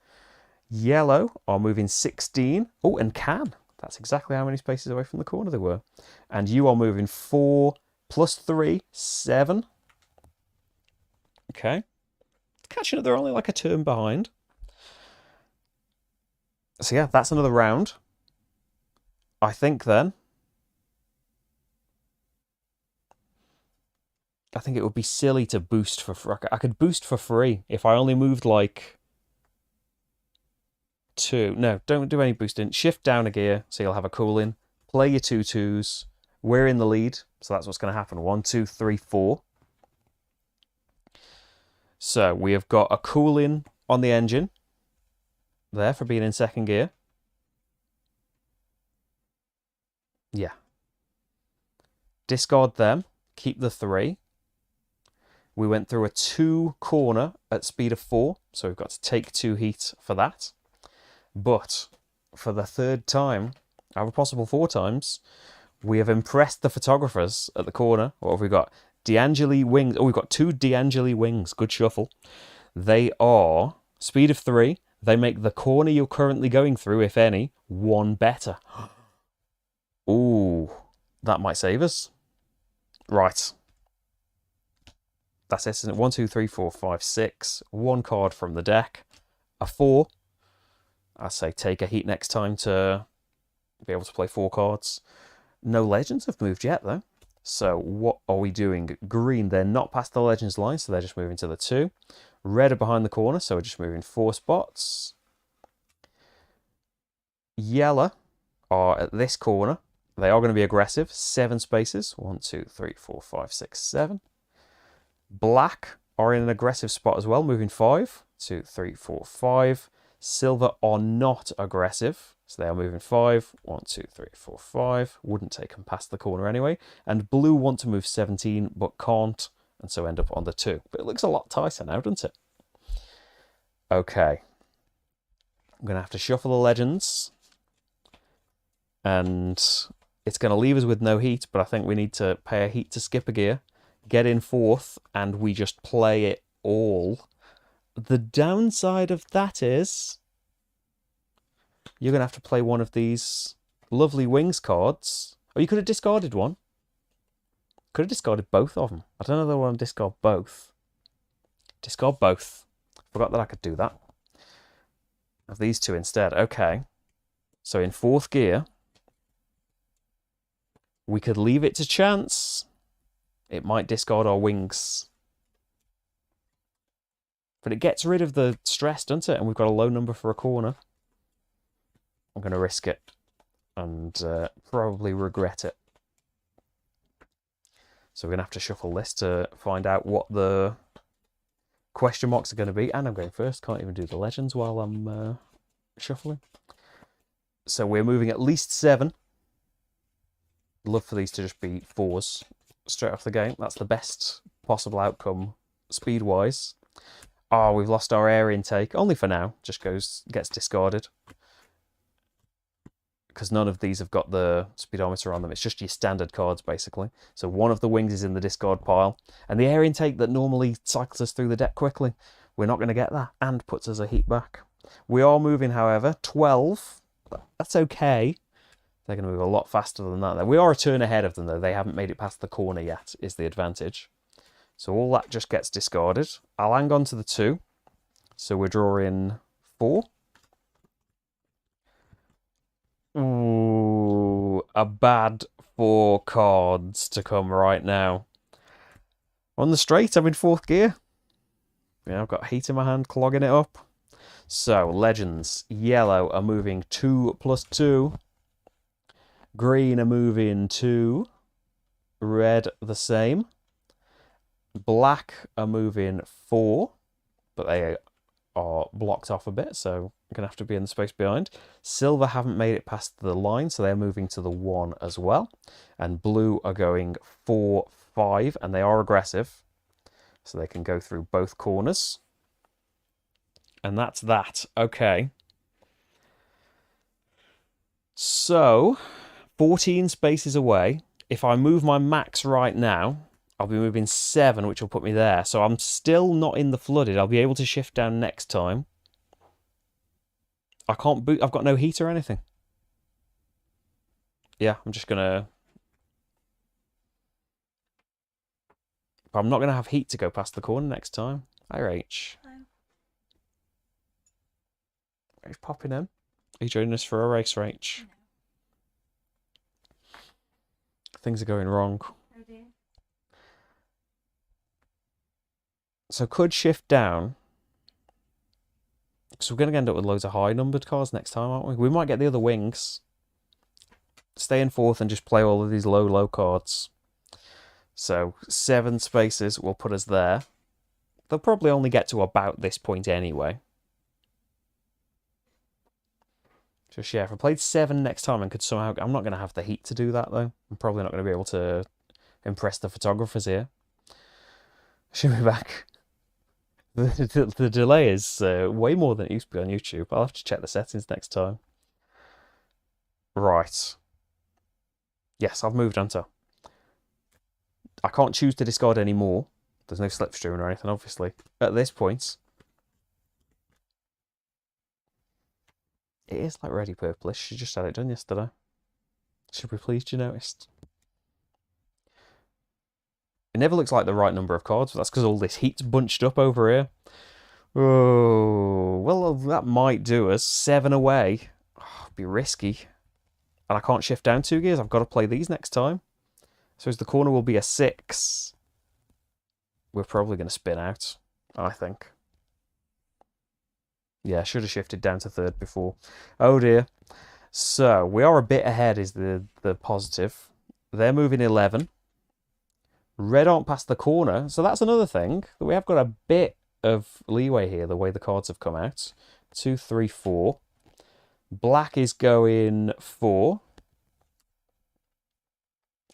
A: Yellow are moving 16. Oh, and can. That's exactly how many spaces away from the corner they were. And you are moving 4 plus 3, 7. Okay. Catching up, they're only like a turn behind. So yeah, that's another round. I think then, I think it would be silly to boost for free. I could boost for free if I only moved like 2. No, don't do any boosting. Shift down a gear so you'll have a cooling. Play your 2 2s. We're in the lead, so that's what's going to happen. 1, 2, 3, 4. So we have got a cooling on the engine there for being in 2nd gear. Yeah. Discard them. Keep the 3. We went through a 2 corner at speed of 4, so we've got to take 2 heat for that. But for the 3rd time, out of a possible 4 times, we have impressed the photographers at the corner. What have we got? D'Angeli wings. Oh, we've got 2 D'Angeli wings. Good shuffle. They are speed of 3. They make the corner you're currently going through, if any, 1 better. Ooh, that might save us. Right. That's it, isn't it? 1, 2, 3, 4, 5, 6. 1 card from the deck. A 4. I say take a heat next time to be able to play 4 cards. No legends have moved yet, though. So what are we doing? Green, they're not past the legends line, so they're just moving to the 2. Red are behind the corner, so we're just moving 4 spots. Yellow are at this corner. They are going to be aggressive. 7 spaces. 1, 2, 3, 4, 5, 6, 7. Black are in an aggressive spot as well, moving 5. 2, 3, 4, 5. Silver are not aggressive, so they are moving 5. 1, 2, 3, 4, 5. Wouldn't take them past the corner anyway. And blue want to move 17, but can't, and so end up on the 2. But it looks a lot tighter now, doesn't it? Okay. I'm going to have to shuffle the legends. And it's going to leave us with no heat, but I think we need to pay a heat to skip a gear, get in 4th, and we just play it all. The downside of that is you're going to have to play one of these lovely wings cards. Oh, you could have discarded one. Could have discarded both of them. I don't know if I want to discard both. Discard both. Forgot that I could do that. Of these 2 instead. Okay. So in 4th gear, we could leave it to chance. It might discard our wings. But it gets rid of the stress, doesn't it? And we've got a low number for a corner. I'm going to risk it and probably regret it. So we're going to have to shuffle this to find out what the question marks are going to be. And I'm going first. Can't even do the legends while I'm shuffling. So we're moving at least 7. Love for these to just be 4s straight off the game. That's the best possible outcome speed-wise. Oh, we've lost our air intake. Only for now. Just gets discarded. because none of these have got the speedometer on them. It's just your standard cards, basically. So one of the wings is in the discard pile. And the air intake that normally cycles us through the deck quickly, we're not going to get that, and puts us a heat back. We are moving, however, 12. That's okay. They're going to move a lot faster than that. We are a turn ahead of them, though. They haven't made it past the corner yet, is the advantage. So all that just gets discarded. I'll hang on to the 2. So we're drawing 4. Ooh, a bad 4 cards to come right now. On the straight, I'm in 4th gear. Yeah, I've got heat in my hand, clogging it up. So, legends. Yellow are moving 2 plus 2. Green are moving 2. Red the same. Black are moving 4. But they are blocked off a bit, so I'm going to have to be in the space behind. Silver haven't made it past the line, so they're moving to the 1 as well. And blue are going 4, 5, and they are aggressive. So they can go through both corners. And that's that. Okay. So, 14 spaces away. If I move my max right now, I'll be moving 7, which will put me there. So I'm still not in the flooded. I'll be able to shift down next time. I can't boot. I've got no heat or anything. Yeah, I'm just going to... But I'm not going to have heat to go past the corner next time. Hi, H. He's popping in. Are you joining us for a race, Rach? No. Things are going wrong. Oh dear. So could shift down. So we're going to end up with loads of high-numbered cards next time, aren't we? We might get the other wings. Stay in 4th and just play all of these low cards. So 7 spaces will put us there. They'll probably only get to about this point anyway. Just, yeah, if I played 7 next time and could somehow... I'm not going to have the heat to do that, though. I'm probably not going to be able to impress the photographers here. Should be back. The delay is way more than it used to be on YouTube. I'll have to check the settings next time. Right. Yes, I've moved onto. I can't choose to discard any more. There's no slipstream or anything, obviously. At this point... It is like Ready Purplish. She just had it done yesterday. Should be pleased you noticed. It never looks like the right number of cards, but that's because all this heat's bunched up over here. Oh, well, that might do us. 7 away. Oh, be risky. And I can't shift down 2 gears. I've got to play these next time. So the corner will be a 6. We're probably going to spin out, I think. Yeah, I should have shifted down to 3rd before. Oh dear. So, we are a bit ahead is the positive. They're moving 11. Red aren't past the corner, so that's another thing. We have got a bit of leeway here, the way the cards have come out. 2, 3, 4. Black is going 4.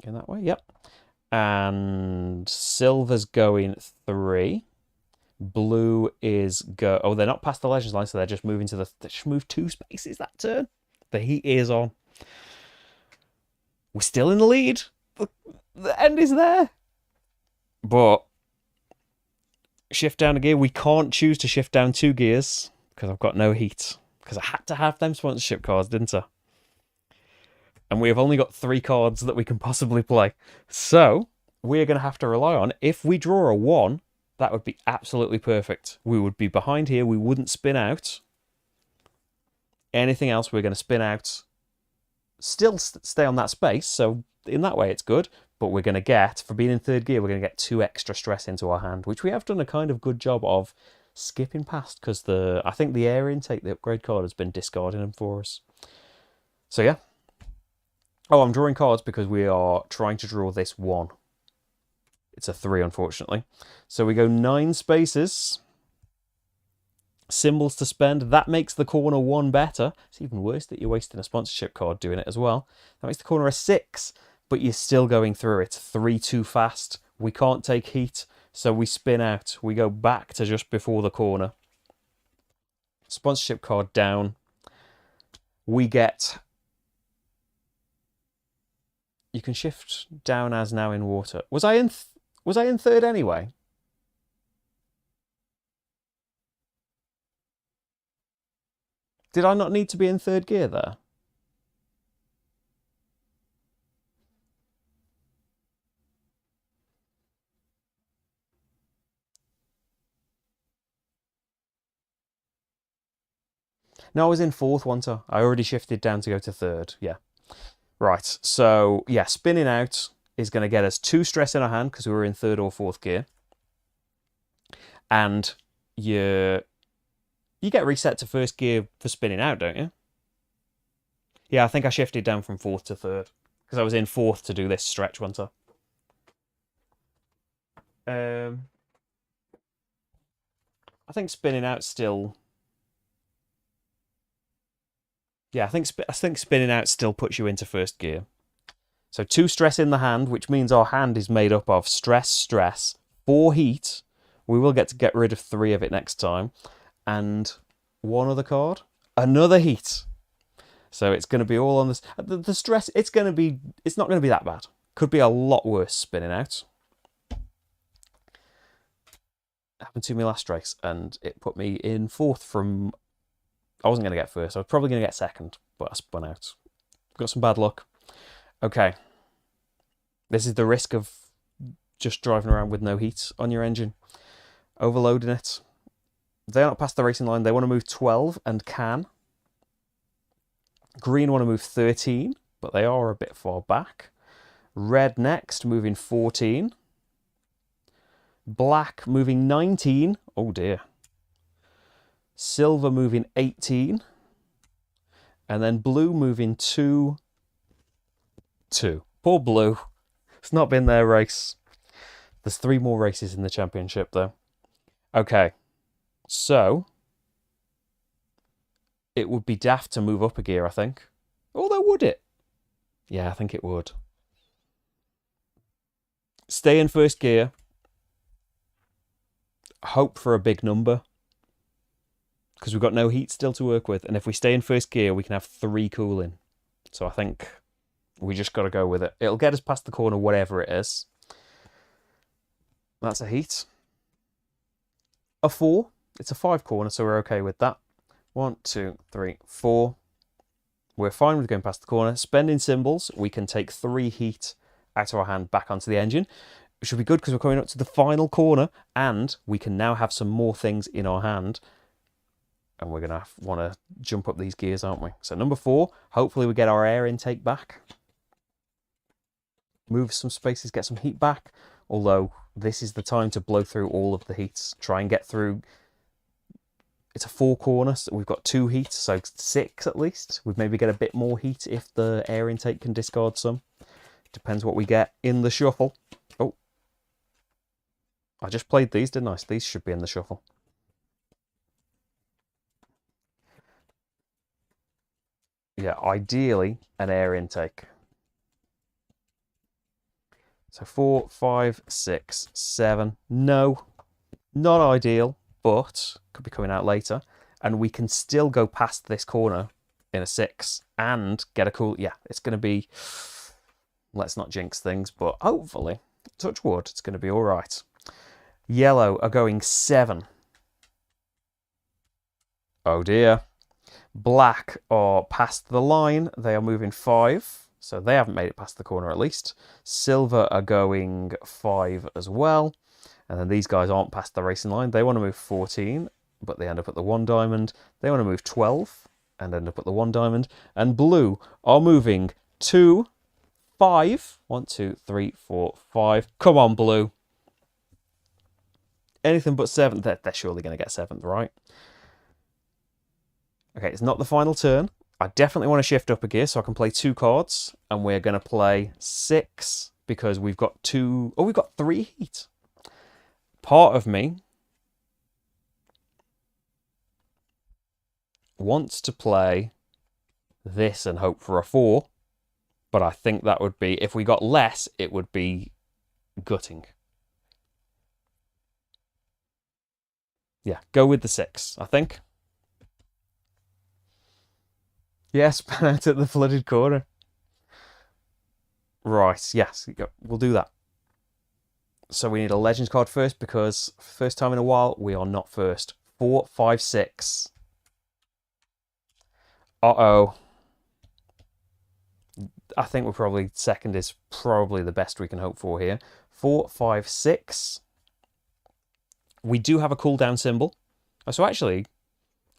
A: In that way, yep. And silver's going 3. Blue is go... Oh, they're not past the Legends line, so they're just moving to the... They just moved 2 spaces that turn. The heat is on. We're still in the lead. The end is there. But... Shift down a gear. We can't choose to shift down 2 gears because I've got no heat. Because I had to have them sponsorship cards, didn't I? And we have only got 3 cards that we can possibly play. So, we're going to have to rely on... If we draw a 1... That would be absolutely perfect. We would be behind here. We wouldn't spin out. Anything else, we're going to spin out. Still stay on that space. So in that way, it's good. But we're going to get, for being in 3rd gear, we're going to get 2 extra stress into our hand, which we have done a kind of good job of skipping past because I think the air intake, the upgrade card, has been discarding them for us. So yeah. Oh, I'm drawing cards because we are trying to draw this 1. It's a 3, unfortunately. So we go 9 spaces. Symbols to spend. That makes the corner 1 better. It's even worse that you're wasting a sponsorship card doing it as well. That makes the corner a 6, but you're still going through it. 3 too fast. We can't take heat, so we spin out. We go back to just before the corner. Sponsorship card down. We get You can shift down as now in water. Was I in third anyway? Did I not need to be in third gear there? No, I was in fourth once. I already shifted down to go to third. Yeah. Right. So, yeah, spinning out is going to get us 2 stress in our hand because we were in third or fourth gear. And you get reset to first gear for spinning out, don't you? Yeah, I think I shifted down from fourth to third because I was in fourth to do this stretch, wasn't I? I think spinning out still. Yeah, I think spinning out still puts you into first gear. So 2 stress in the hand, which means our hand is made up of stress, stress, 4 heat. We will get rid of 3 of it next time. And 1 other card, another heat. So it's going to be all on this. The stress, it's not going to be that bad. Could be a lot worse spinning out. Happened to me last race, and it put me in fourth from. I wasn't going to get first. I was probably going to get second, but I spun out. Got some bad luck. Okay. This is the risk of just driving around with no heat on your engine. Overloading it. They're not past the racing line. They want to move 12 and can. Green want to move 13, but they are a bit far back. Red next, moving 14. Black moving 19. Oh dear. Silver moving 18. And then blue moving 2. Poor blue. It's not been their race. There's 3 more races in the championship though. Okay. So it would be daft to move up a gear, I think. Although would it? Yeah, I think it would. Stay in first gear. Hope for a big number. Because we've got no heat still to work with. And if we stay in first gear, we can have 3 cooling. So I think we just got to go with it. It'll get us past the corner, whatever it is. That's a heat. A 4. It's a 5 corner, so we're okay with that. 1, 2, 3, 4. We're fine with going past the corner. Spending symbols, we can take 3 heat out of our hand back onto the engine. It should be good because we're coming up to the final corner and we can now have some more things in our hand. And we're going to want to jump up these gears, aren't we? So number 4, hopefully we get our air intake back. Move some spaces, get some heat back. Although this is the time to blow through all of the heats. Try and get through. It's a 4 corner, so we've got 2 heats, so 6 at least. We'd maybe get a bit more heat if the air intake can discard some. Depends what we get in the shuffle. Oh. I just played these, didn't I? So these should be in the shuffle. Yeah, ideally an air intake. So 4, 5, 6, 7. No, not ideal, but could be coming out later. And we can still go past this corner in a 6 and get a cool... Yeah, it's going to be... Let's not jinx things, but hopefully, touch wood, it's going to be all right. Yellow are going 7. Oh dear. Black are past the line. They are moving 5. So they haven't made it past the corner at least. Silver are going 5 as well. And then these guys aren't past the racing line. They want to move 14, but they end up at the 1 diamond. They want to move 12 and end up at the 1 diamond. And blue are moving 2, 5. 1, 2, 3, 4, 5. Come on, blue. Anything but 7th. They're surely going to get 7th, right? Okay, it's not the final turn. I definitely want to shift up a gear so I can play 2 cards. And we're going to play 6 because we've got 2... Oh, we've got 3 heat. Part of me wants to play this and hope for a 4. But I think that would be... If we got less, it would be gutting. Yeah, go with the 6, I think. Yes, pan out at the flooded corner. Right, yes, we'll do that. So we need a Legends card first because first time in a while, we are not first. 4, 5, 6. Uh-oh. I think we're probably second is probably the best we can hope for here. 4, 5, 6. We do have a cooldown symbol. Oh, so actually,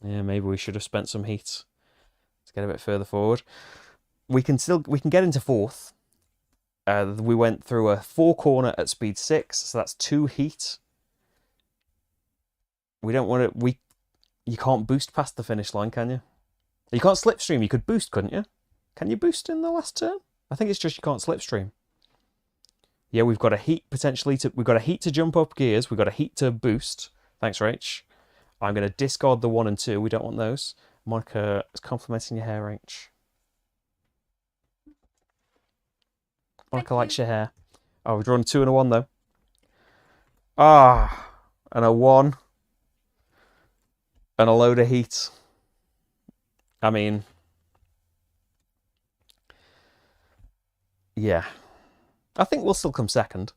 A: yeah, maybe we should have spent some heat. Let's get a bit further forward. We can get into fourth. We went through a 4 corner at speed 6, so that's 2 heat. We don't want to. You can't boost past the finish line, can you? You can't slipstream. You could boost, couldn't you? Can you boost in the last turn? I think it's just you can't slipstream. Yeah, we've got a heat potentially to. We've got a heat to jump up gears. We've got a heat to boost. Thanks, Rach. I'm going to discard the 1 and 2. We don't want those. Monica is complimenting your hair, Rach. Monica likes your hair. Oh, we've drawn 2 and a 1 though. Ah, and a 1. And a load of heat. I mean, yeah. I think we'll still come second.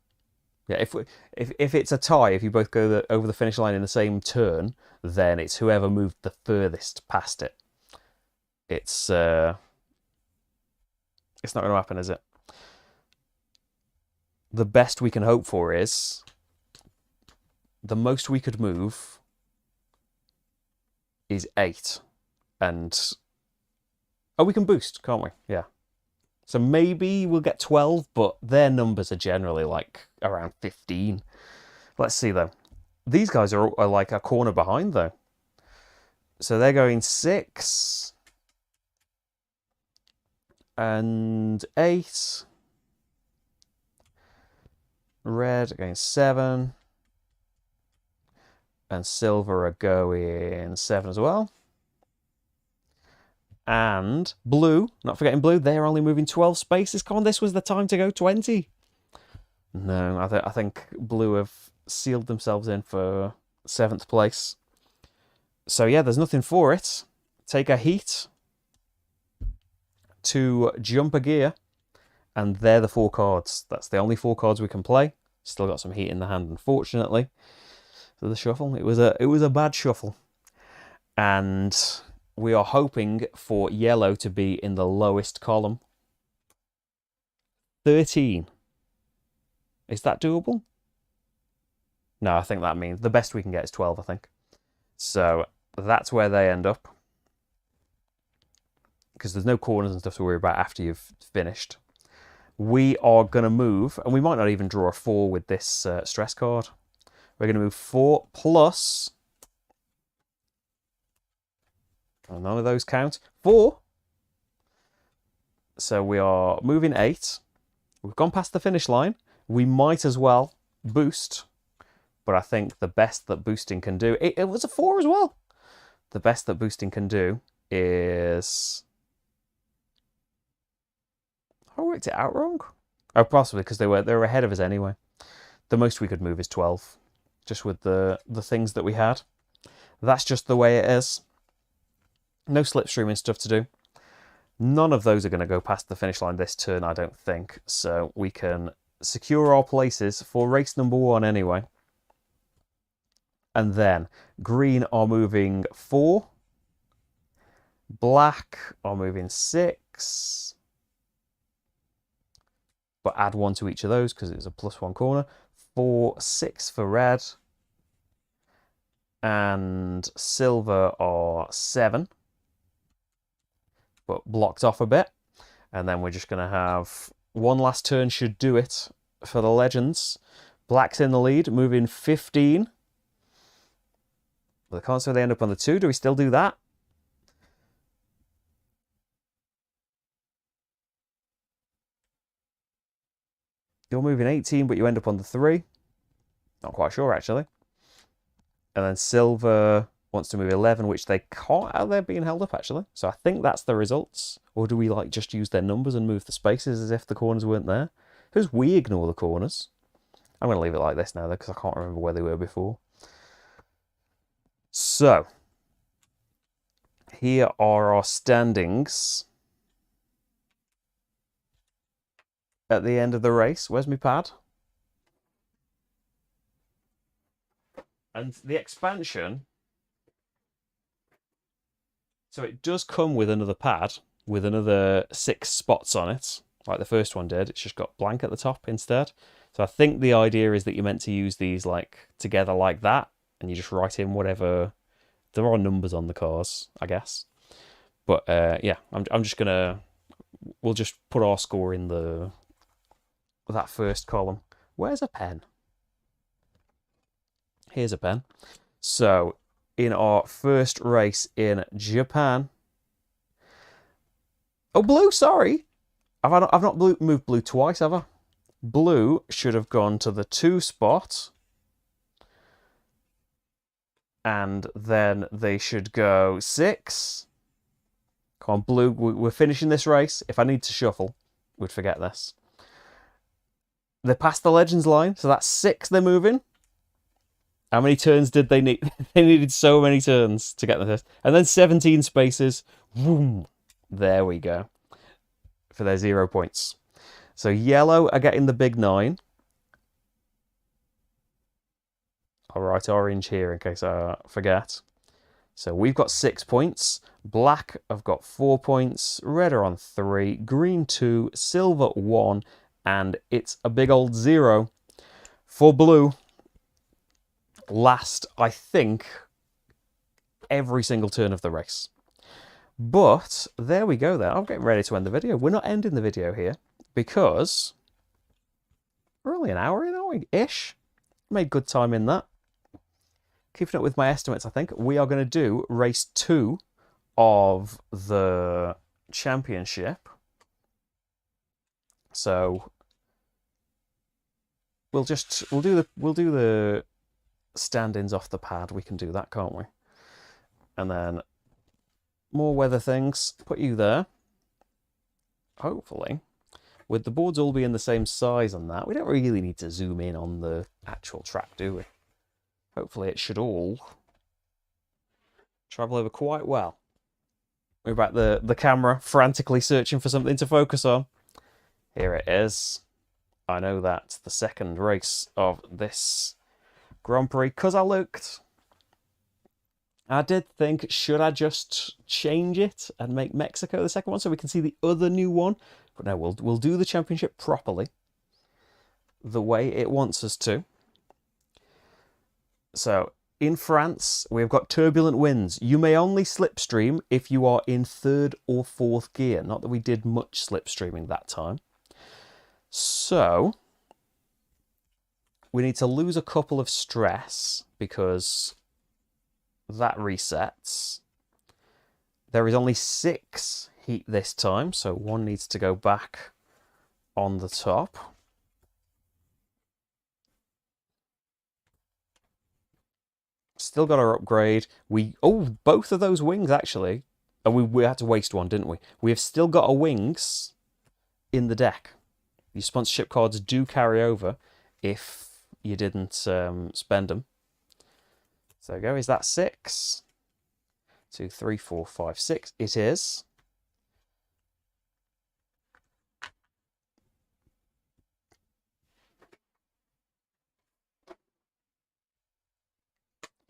A: Yeah, if it's a tie, if you both go over the finish line in the same turn, then it's whoever moved the furthest past it. It's not going to happen, is it? The best we can hope for is the most we could move is 8, and oh, we can boost, can't we? Yeah. So maybe we'll get 12, but their numbers are generally like around 15. Let's see though. These guys are like a corner behind though. So they're going 6 and 8. Red are going 7. And silver are going 7 as well. And blue, not forgetting blue, they're only moving 12 spaces. Come on, this was the time to go 20. No, I think blue have sealed themselves in for 7th place. So yeah, there's nothing for it. Take a heat to jump a gear, and they're the 4 cards. That's the only 4 cards we can play. Still got some heat in the hand, unfortunately. So the shuffle, it was a bad shuffle. And we are hoping for yellow to be in the lowest column. 13. Is that doable? No, I think that means the best we can get is 12, I think. So that's where they end up. Because there's no corners and stuff to worry about after you've finished. We are going to move, and we might not even draw a 4 with this stress card. We're going to move 4 plus... none of those count. 4. So we are moving 8. We've gone past the finish line. We might as well boost. But I think the best that boosting can do... It was a 4 as well. The best that boosting can do is... I worked it out wrong. Oh, possibly, because they were ahead of us anyway. The most we could move is 12. Just with the things that we had. That's just the way it is. No slipstreaming stuff to do. None of those are going to go past the finish line this turn, I don't think. So we can secure our places for race number 1 anyway. And then green are moving 4. Black are moving 6. But add 1 to each of those because it's a +1 corner. 4, 6 for red. And silver are 7. But blocked off a bit. And then we're just going to have one last turn should do it for the legends. Black's in the lead, moving 15. Well, they can't say they end up on the 2. Do we still do that? You're moving 18, but you end up on the 3. Not quite sure, actually. And then silver wants to move 11, which they can't. They're being held up, actually. So I think that's the results. Or do we like just use their numbers and move the spaces as if the corners weren't there? Suppose we ignore the corners. I'm going to leave it like this now, though, because I can't remember where they were before. So, here are our standings. at the end of the race. Where's my pad? And the expansion, so it does come with another pad with another 6 spots on it, like the first one did. It's just got blank at the top instead. So I think the idea is that you're meant to use these like together like that, and you just write in whatever. There are numbers on the cars, I guess. But yeah, I'm just gonna. We'll just put our score in that first column. Where's a pen? Here's a pen. So, in our first race in Japan. Oh, blue, sorry. I've not moved blue twice, have I? Blue should have gone to the 2 spot. And then they should go 6. Come on, blue. We're finishing this race. If I need to shuffle, we'd forget this. They're past the Legends line, so that's 6 they're moving. How many turns did they need? They needed so many turns to get this. And then 17 spaces. Vroom. There we go. For their 0 points. So yellow are getting the big 9. I'll write orange here in case I forget. So we've got 6 points. Black have got 4 points. Red are on 3. Green 2. Silver 1. And it's a big old 0 for blue. Last, I think, every single turn of the race. But there we go there. I'm getting ready to end the video. We're not ending the video here because we're only an hour in, aren't we? Ish. Made good time in that. Keeping up with my estimates, I think. We are going to do race 2 of the championship. So we'll do the stand-ins off the pad. We can do that, can't we? And then more weather things. Put you there. Hopefully. With the boards all being the same size on that, we don't really need to zoom in on the actual track, do we? Hopefully it should all travel over quite well. We're back the camera frantically searching for something to focus on. Here it is. I know that's the second race of this Grand Prix because I looked. I did think, should I just change it and make Mexico the second one so we can see the other new one? But no, we'll do the championship properly, the way it wants us to. So, in France, we've got turbulent winds. You may only slipstream if you are in 3rd or 4th gear. Not that we did much slipstreaming that time. So, we need to lose a couple of stress because that resets. There is only 6 heat this time, so 1 needs to go back on the top. Still got our upgrade. Both of those wings actually. And we had to waste 1, didn't we? We have still got our wings in the deck. Your sponsorship cards do carry over if you didn't spend them. So there we go. Is that 6? 2, 3, 4, 5, 6. It is.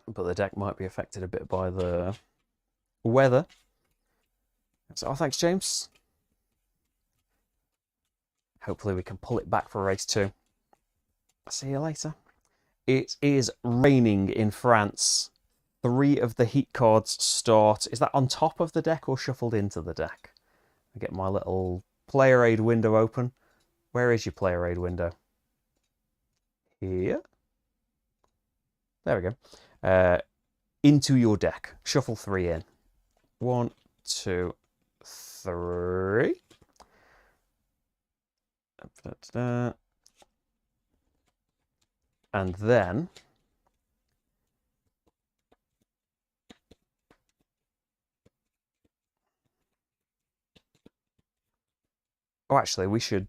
A: But the deck might be affected a bit by the weather. So, thanks, James. Hopefully we can pull it back for race 2. See you later. It is raining in France. 3 of the heat cards start. Is that on top of the deck or shuffled into the deck? I get my little player aid window open. Where is your player aid window? Here. There we go. Into your deck. Shuffle 3 in. 1, 2, 3. And then actually we should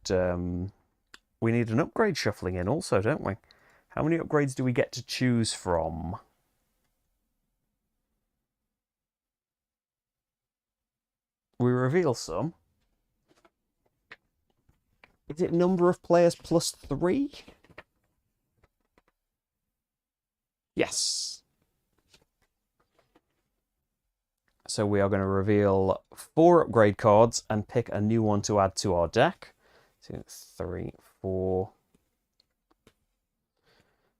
A: we need an upgrade shuffling in also, don't we? How many upgrades do we get to choose from? We reveal some Is it number of players plus 3? Yes. So we are going to reveal 4 upgrade cards and pick a new one to add to our deck. 2, 3, 4.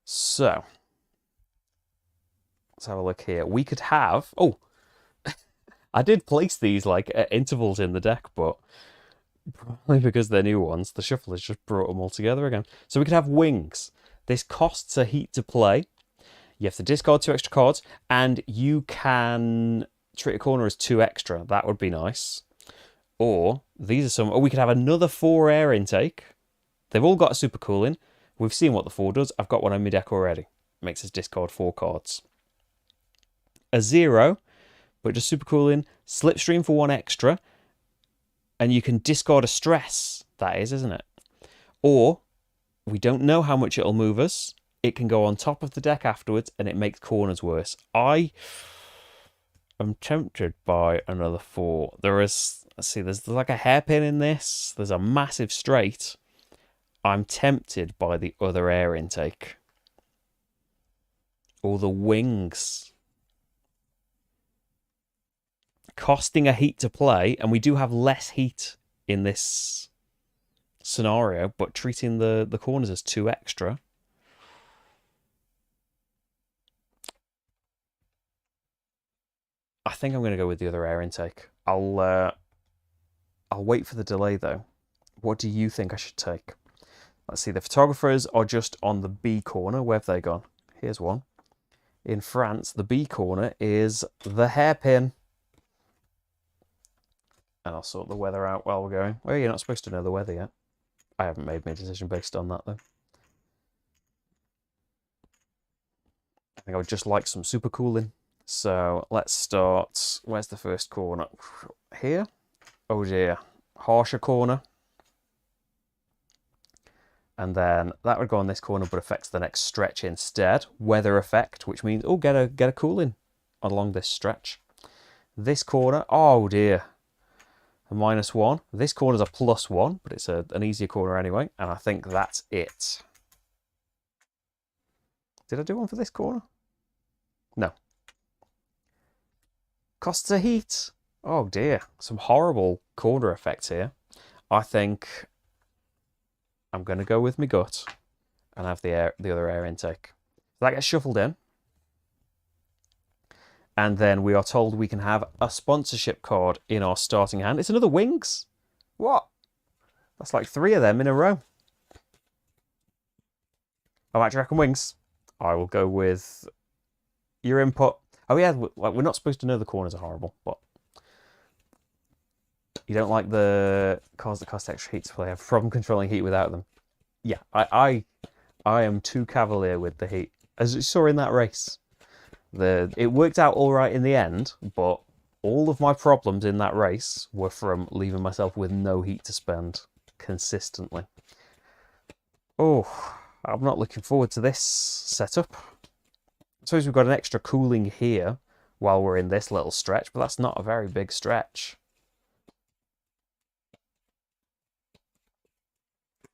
A: So let's have a look here. We could have... Oh, I did place these like at intervals in the deck, but probably because they're new ones, the shuffle has just brought them all together again. So we could have wings. This costs a heat to play. You have to discard 2 extra cards, and you can treat a corner as 2 extra. That would be nice. Or these are some... Oh, we could have another 4 air intake. They've all got a super cooling. We've seen what the 4 does. I've got one on my deck already. Makes us discard 4 cards. A 0, but just super cooling. Slipstream for 1 extra. And you can discard a stress. That is, isn't it? Or we don't know how much it'll move us. It can go on top of the deck afterwards, and it makes corners worse. I am tempted by another 4. There is... Let's see, there's like a hairpin in this. There's a massive straight. I'm tempted by the other air intake. Or the wings. Costing a heat to play, and we do have less heat in this scenario, but treating the corners as 2 extra. I think I'm going to go with the other air intake. I'll wait for the delay, though. What do you think I should take? Let's see, the photographers are just on the B corner. Where have they gone? Here's one. In France, the B corner is the hairpin. And I'll sort the weather out while we're going. Well, you're not supposed to know the weather yet. I haven't made my decision based on that, though. I think I would just like some super cooling. So let's start. Where's the first corner? Here? Oh dear. Harsher corner. And then that would go on this corner, but affects the next stretch instead. Weather effect, which means, oh, get a cooling along this stretch. This corner, oh dear. A -1. This corner's a +1, but it's an easier corner anyway. And I think that's it. Did I do one for this corner? No. Costs a heat. Oh dear. Some horrible corner effects here. I think I'm going to go with my gut and have the other air intake. That gets shuffled in. And then we are told we can have a sponsorship card in our starting hand. It's another wings. What? That's like 3 of them in a row. I might reckon wings. I will go with your input. Oh yeah, we're not supposed to know the corners are horrible, but you don't like the cards that cost extra heat to play. I have a problem controlling heat without them. Yeah, I am too cavalier with the heat, as you saw in that race. It worked out all right in the end, but all of my problems in that race were from leaving myself with no heat to spend consistently. Oh, I'm not looking forward to this setup. I suppose we've got an extra cooling here while we're in this little stretch, but that's not a very big stretch.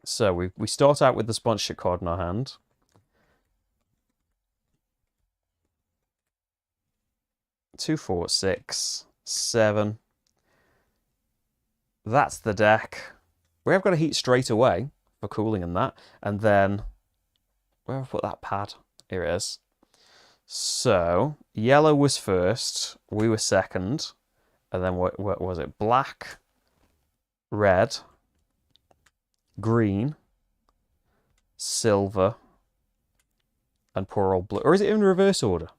A: So we start out with the sponsorship card in our hand. Two, 4, 6, 7. That's the deck. We have got a heat straight away for cooling and that. And then, where have I put that pad? Here it is. So, yellow was first. We were second. And then what was it? Black, red, green, silver, and poor old blue. Or is it in reverse order?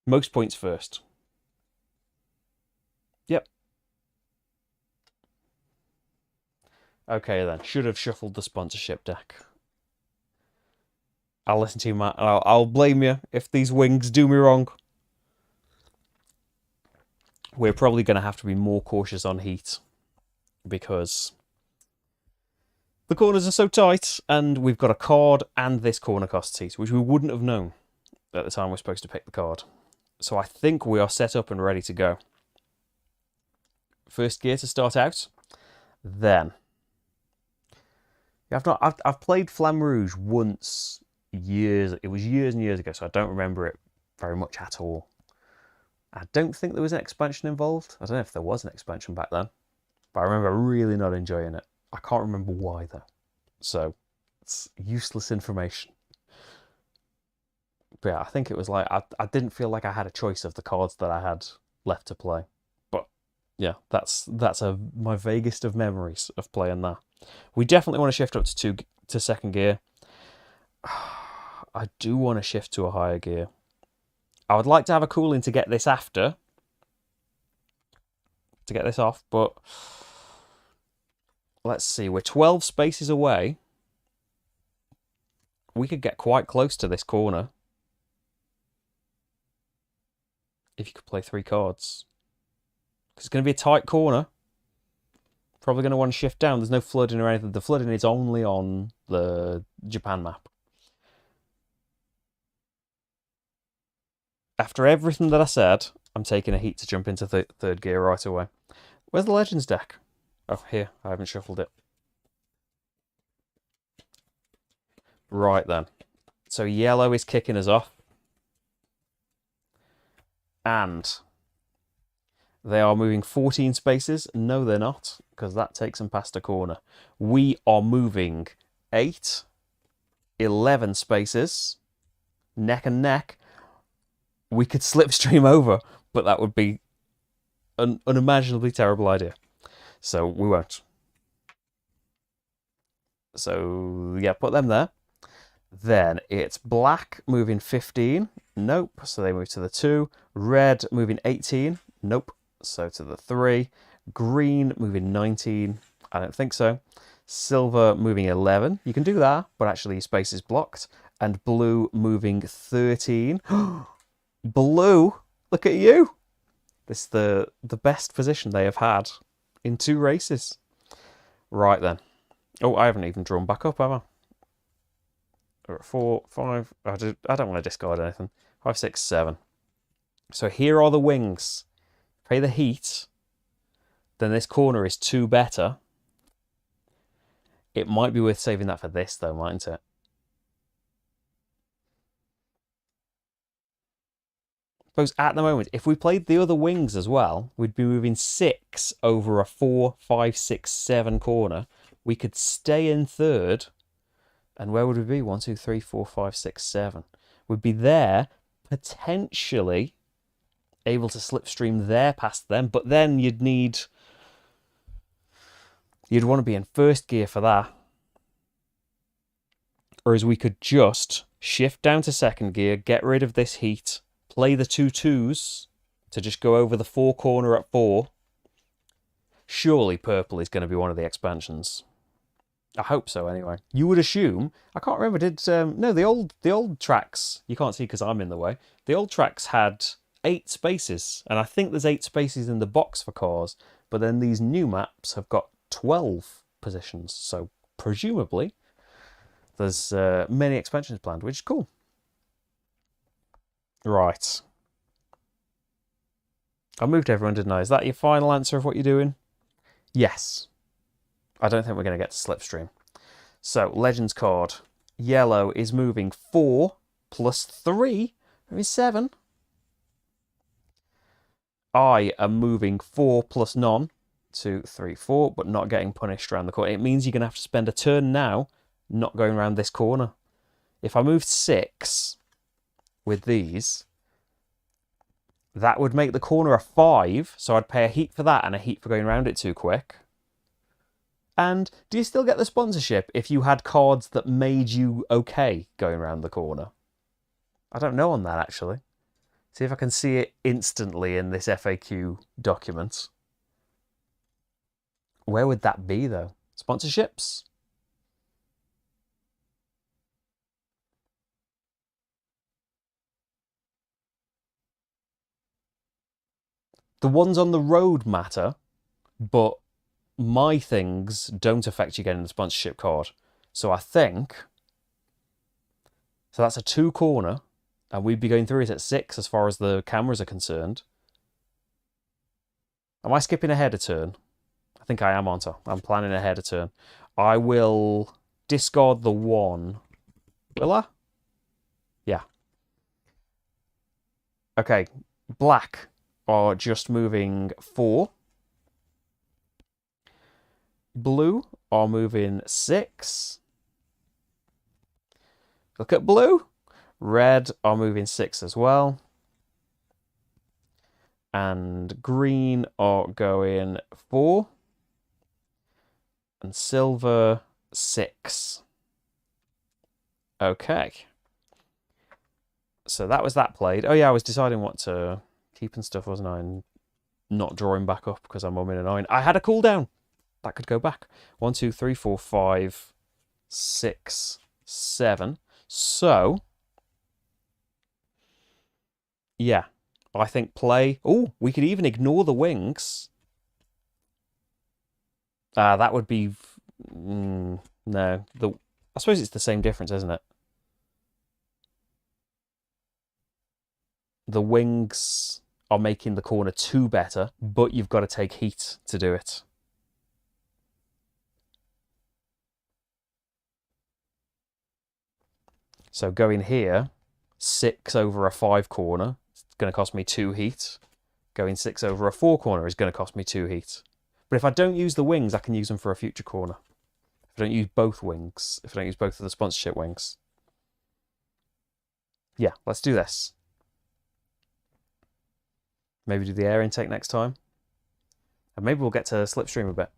A: Most points first. Yep. Okay then, should have shuffled the sponsorship deck. I'll listen to you, Matt. I'll blame you if these wings do me wrong. We're probably going to have to be more cautious on heat because The corners are so tight, and we've got a card and this corner costs heat, which we wouldn't have known at the time we're supposed to pick the card. So I think we are set up and ready to go. First gear to start out. Then I've played Flamme Rouge once it was years and years ago, so I don't remember it very much at all. I don't think there was an expansion involved. I don't know if there was an expansion back then, but I remember really not enjoying it. I can't remember why though, so it's useless information. But yeah, I think it was like I didn't feel like I had a choice of the cards that I had left to play. But yeah, that's my vaguest of memories of playing that. We definitely want to shift up to second gear. I do want to shift to a higher gear. I would like to have a cooling to get this after, to get this off, but let's see, we're 12 spaces away. We could get quite close to this corner if you could play 3 cards. Because it's going to be a tight corner. Probably going to want to shift down. There's no flooding or anything. The flooding is only on the Japan map. After everything that I said, I'm taking a heat to jump into third gear right away. Where's the Legends deck? Oh, here. I haven't shuffled it. Right then. So yellow is kicking us off. And they are moving 14 spaces. No, they're not, because that takes them past a corner. We are moving 8, 11 spaces. Neck and neck. We could slipstream over, but that would be an unimaginably terrible idea. So we won't. So yeah, put them there. Then it's black moving 15. Nope. So they move to the 2. Red moving 18. Nope. So to the 3. Green moving 19. I don't think so. Silver moving 11. You can do that, but actually your space is blocked. And blue moving 13. Blue, look at you. This is the best position they have had in 2 races. Right then. Oh, I haven't even drawn back up, have I? We're at 4, 5. I don't want to discard anything. 5, 6, 7. So here are the wings. Pay the heat. Then this corner is 2 better. It might be worth saving that for this though, mightn't it? Suppose at the moment, if we played the other wings as well, we'd be moving 6 over a 4, 5, 6, 7 corner. We could stay in third. And where would we be? 1, 2, 3, 4, 5, 6, 7. We'd be there, potentially able to slipstream there past them, but then you'd want to be in first gear for that. Whereas we could just shift down to second gear, get rid of this heat, play the 2 2s to just go over the 4 corner at 4. Surely purple is going to be one of the expansions. I hope so anyway. You would assume, I can't remember, no, the old tracks, you can't see because I'm in the way, the old tracks had 8 spaces, and I think there's 8 spaces in the box for cars, but then these new maps have got 12 positions, so presumably there's many expansions planned, which is cool. Right. I moved everyone, didn't I? Is that your final answer of what you're doing? Yes. I don't think we're going to get to slipstream. So, Legends card. Yellow is moving 4 plus 3. Maybe 7. I am moving 4 plus none. 2, 3, 4, but not getting punished around the corner. It means you're going to have to spend a turn now not going around this corner. If I moved 6 with these, that would make the corner a 5, so I'd pay a heat for that and a heat for going around it too quick. And do you still get the sponsorship if you had cards that made you okay going around the corner? I don't know on that, actually. See if I can see it instantly in this FAQ document. Where would that be, though? Sponsorships? The ones on the road matter, but my things don't affect you getting the sponsorship card. So I think... So that's a 2 corner, and we'd be going through it at 6 as far as the cameras are concerned. Am I skipping ahead a turn? I think I am, aren't I? I'm planning ahead a turn. I will discard the 1. Will I? Yeah. Okay, black are just moving 4. Blue are moving 6. Look at blue. Red are moving 6 as well. And green are going 4. And silver 6. Okay. So that was that played. Oh yeah, I was deciding what to keep and stuff, wasn't I? And not drawing back up because I'm umming and ahhing. I had a cooldown. That could go back. 1, 2, 3, 4, 5, 6, 7. So, yeah, I think play... Oh, we could even ignore the wings. That would be... no. I suppose it's the same difference, isn't it? The wings are making the corner 2 better, but you've got to take heat to do it. So going here, 6 over a 5 corner is going to cost me 2 heat. Going 6 over a 4 corner is going to cost me 2 heat. But if I don't use the wings, I can use them for a future corner. If I don't use both wings, if I don't use both of the sponsorship wings. Yeah, let's do this. Maybe do the air intake next time. And maybe we'll get to slipstream a bit.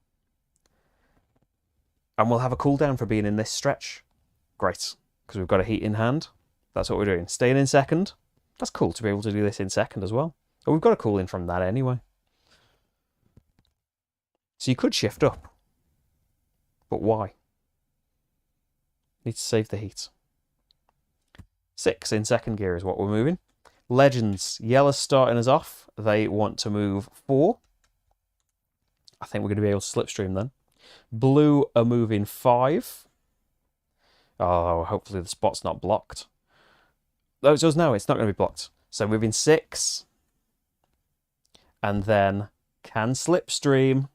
A: And we'll have a cooldown for being in this stretch. Great. Because we've got a heat in hand. That's what we're doing. Staying in second. That's cool to be able to do this in second as well. But we've got a cool in from that anyway. So you could shift up. But why? Need to save the heat. 6 in second gear is what we're moving. Legends. Yellow's starting us off. They want to move 4. I think we're going to be able to slipstream then. Blue are moving 5. Oh, hopefully the spot's not blocked. No, it does now. It's not going to be blocked. So moving 6. And then can slipstream.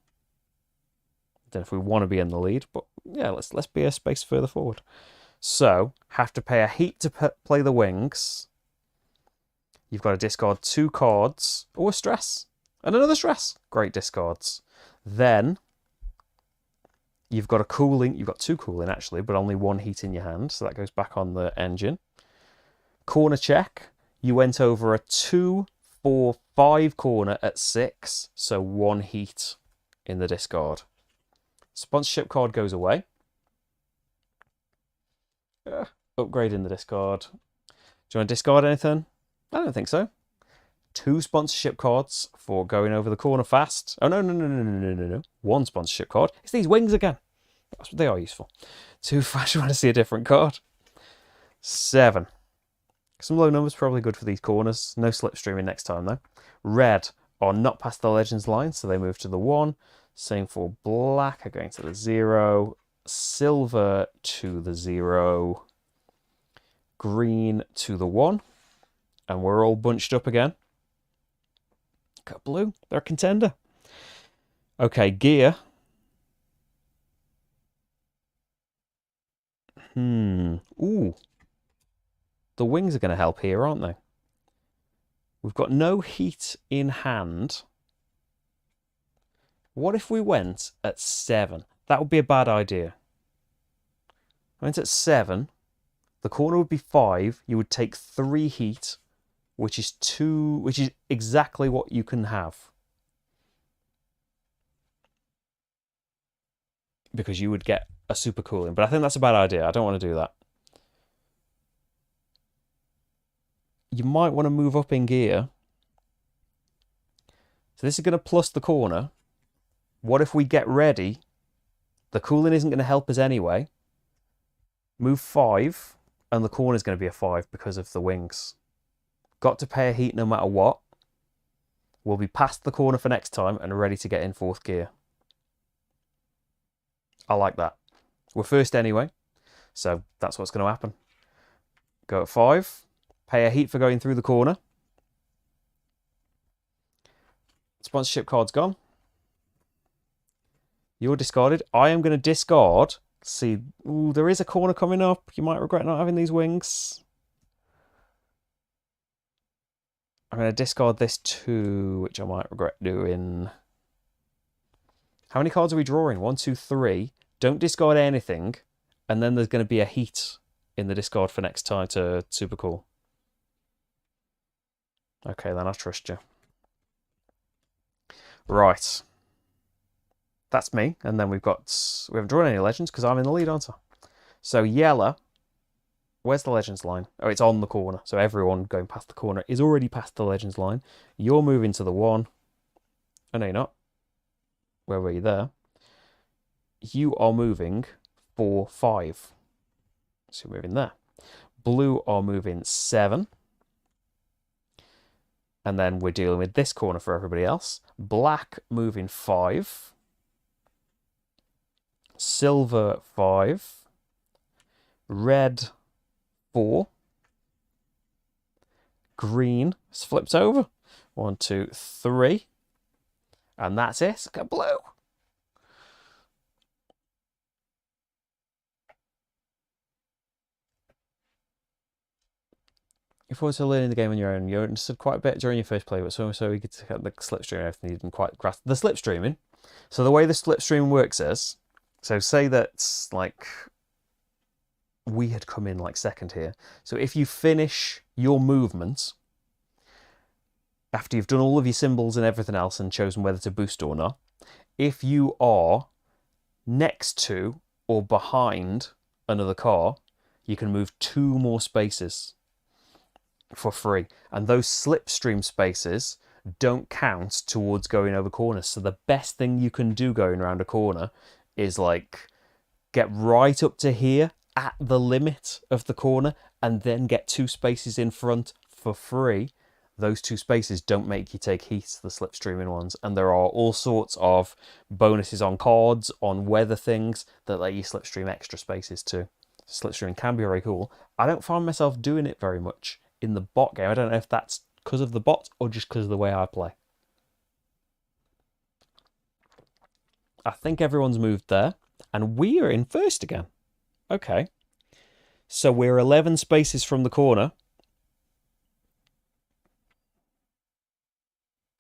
A: Don't know if we want to be in the lead, but yeah, let's be a space further forward. So, have to pay a heat to play the wings. You've got to discard 2 cards. Oh, a stress. And another stress. Great discards. Then, you've got a cooling. You've got 2 cooling, actually, but only 1 heat in your hand. So that goes back on the engine. Corner check. You went over a 2, 4, 5 corner at 6. So 1 heat in the discard. Sponsorship card goes away. Upgrade in the discard. Do you want to discard anything? I don't think so. 2 sponsorship cards for going over the corner fast. Oh, no. 1 sponsorship card. It's these wings again. They are useful. 2 fast. You want to see a different card? 7. Some low numbers probably good for these corners. No slipstreaming next time, though. Red are not past the Legends line, so they move to the 1. Same for black are going to the 0. Silver to the 0. Green to the 1. And we're all bunched up again. Got blue. They're a contender. Okay, gear. Ooh. The wings are going to help here, aren't they? We've got no heat in hand. What if we went at 7? That would be a bad idea. Went at 7. The corner would be 5. You would take 3 heat, which is exactly what you can have. Because you would get a super cooling. But I think that's a bad idea. I don't want to do that. You might want to move up in gear. So this is going to plus the corner. What if we get ready? The cooling isn't going to help us anyway. Move 5, and the corner is going to be a 5 because of the wings. Got to pay a heat no matter what. We'll be past the corner for next time and ready to get in 4th gear. I like that. We're first anyway, so that's what's going to happen. Go at 5. Pay a heat for going through the corner. Sponsorship card's gone. You're discarded. I am going to discard. See, ooh, there is a corner coming up. You might regret not having these wings. I'm going to discard this too, which I might regret doing. How many cards are we drawing? 1, 2, 3. Don't discard anything. And then there's going to be a heat in the discard for next time to super cool. Okay, then I trust you. Right. That's me. And then we haven't drawn any legends because I'm in the lead, aren't I? So yellow. Where's the legends line? Oh, it's on the corner. So everyone going past the corner is already past the legends line. You're moving to the 1. Oh, no, you're not. Where were you there? You are moving 4, 5. So you're moving there. Blue are moving 7. And then we're dealing with this corner for everybody else. Black moving 5. Silver 5. Red 4. Green is flipped over. 1, 2, 3. And that's it. Go blue. If you were to learning the game on your own, you understood quite a bit during your first play, but so you get to the slipstream and everything, you didn't quite grasp the slipstreaming. So the way the slipstream works is, so say that like we had come in like second here. So if you finish your movement after you've done all of your symbols and everything else and chosen whether to boost or not, if you are next to or behind another car, you can move 2 more spaces for free. And those slipstream spaces don't count towards going over corners. So the best thing you can do going around a corner is like get right up to here at the limit of the corner and then get 2 spaces in front for free. Those 2 spaces don't make you take heat, the slipstreaming ones. And there are all sorts of bonuses on cards, on weather things that let you slipstream extra spaces too. Slipstreaming can be very cool. I don't find myself doing it very much in the bot game. I don't know if that's because of the bot or just because of the way I play. I think everyone's moved there. And we are in first again. Okay. So we're 11 spaces from the corner.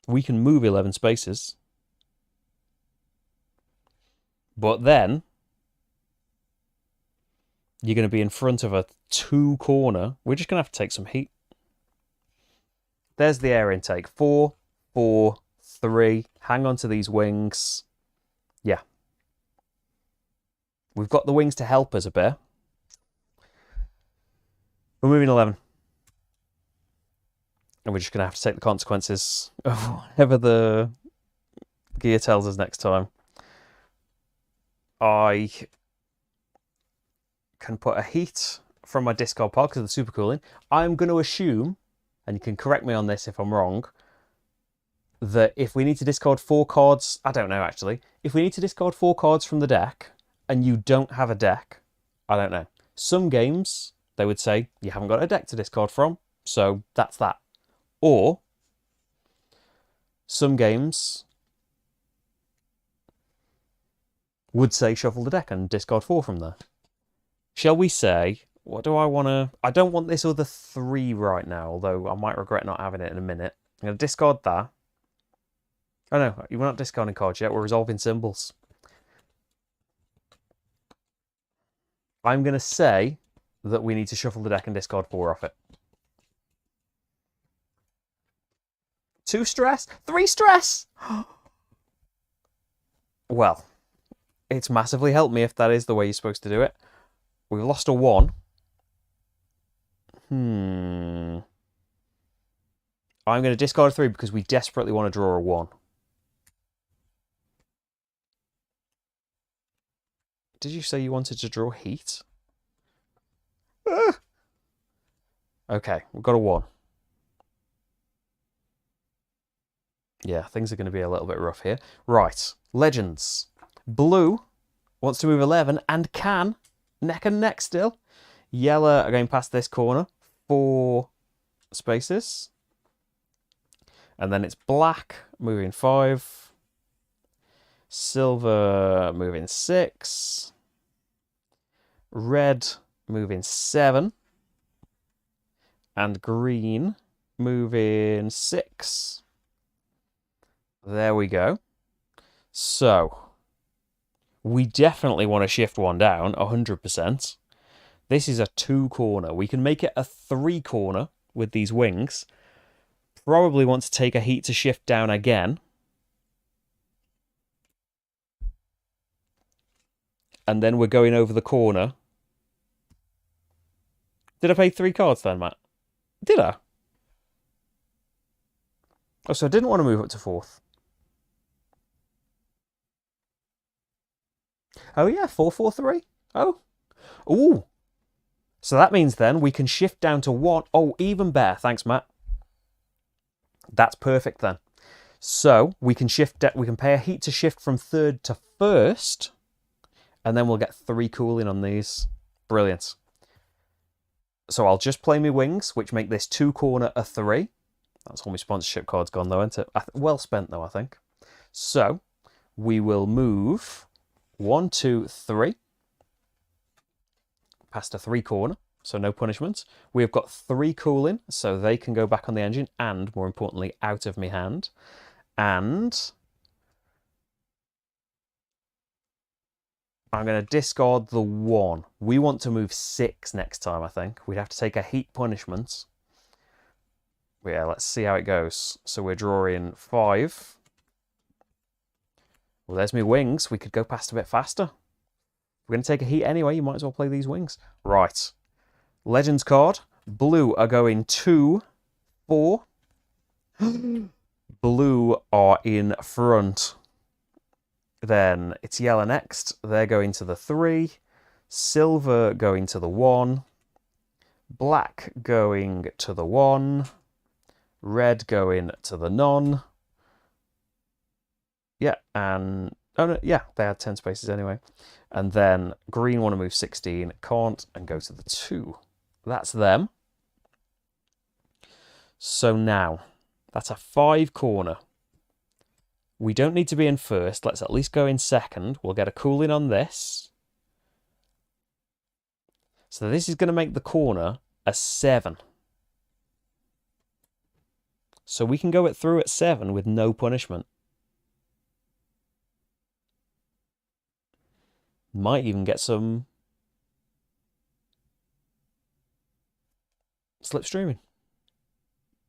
A: We can move 11 spaces. But then you're going to be in front of a 2 corner. We're just going to have to take some heat. There's the air intake. 4, 4, 3. Hang on to these wings. Yeah. We've got the wings to help us a bit. We're moving 11. And we're just going to have to take the consequences of whatever the gear tells us next time. I can put a heat from my discard pile because of the super cooling. I'm going to assume, and you can correct me on this if I'm wrong, that if we need to discard 4 cards, I don't know actually, if we need to discard 4 cards from the deck and you don't have a deck, I don't know. Some games, they would say, you haven't got a deck to discard from, so that's that. Or, some games would say shuffle the deck and discard 4 from there. Shall we say, what do I want to... I don't want this other 3 right now, although I might regret not having it in a minute. I'm going to discard that. Oh no, we're not discarding cards yet, we're resolving symbols. I'm going to say that we need to shuffle the deck and discard 4 off it. 2 stress? 3 stress? Well, it's massively helped me if that is the way you're supposed to do it. We've lost a 1. I'm going to discard 3 because we desperately want to draw a 1. Did you say you wanted to draw heat? Okay, we've got a 1. Yeah, things are going to be a little bit rough here. Right, legends. Blue wants to move 11 and can. Neck and neck still. Yellow are going past this corner. 4 spaces. And then it's black moving 5. Silver moving 6. Red moving 7. And green moving 6. There we go. So, we definitely want to shift one down, 100%. This is a 2 corner. We can make it a 3 corner with these wings. Probably want to take a heat to shift down again. And then we're going over the corner. Did I pay 3 cards then, Matt? Did I? Oh, so I didn't want to move up to 4th. Oh, yeah, 4-4-3. Oh. Ooh. So that means then we can shift down to 1. Oh, even better. Thanks, Matt. That's perfect then. So we can pay a heat to shift from 3rd to 1st, and then we'll get 3 cooling on these. Brilliant. So I'll just play my wings, which make this 2 corner a 3. That's all my sponsorship cards gone though, isn't it? Well spent though, I think. So we will move 1, 2, 3 past a 3 corner. So no punishments. We've got 3 cooling, so they can go back on the engine and, more importantly, out of my hand. And I'm going to discard the 1. We want to move 6 next time, I think. We'd have to take a heat punishment. But yeah, let's see how it goes. So we're drawing 5. Well, there's my wings. We could go past a bit faster. We're going to take a heat anyway. You might as well play these wings. Right. Legends card. Blue are going 2, 4. Blue are in front. Then it's yellow next. They're going to the 3. Silver going to the 1. Black going to the 1. Red going to the none. Yeah, and... oh, no, yeah, they had 10 spaces anyway. And then green want to move 16. Can't, and go to the 2. That's them. So now, that's a 5 corner. We don't need to be in first. Let's at least go in second. We'll get a cooling on this. So this is going to make the corner a 7. So we can go it through at 7 with no punishment. Might even get some slipstreaming.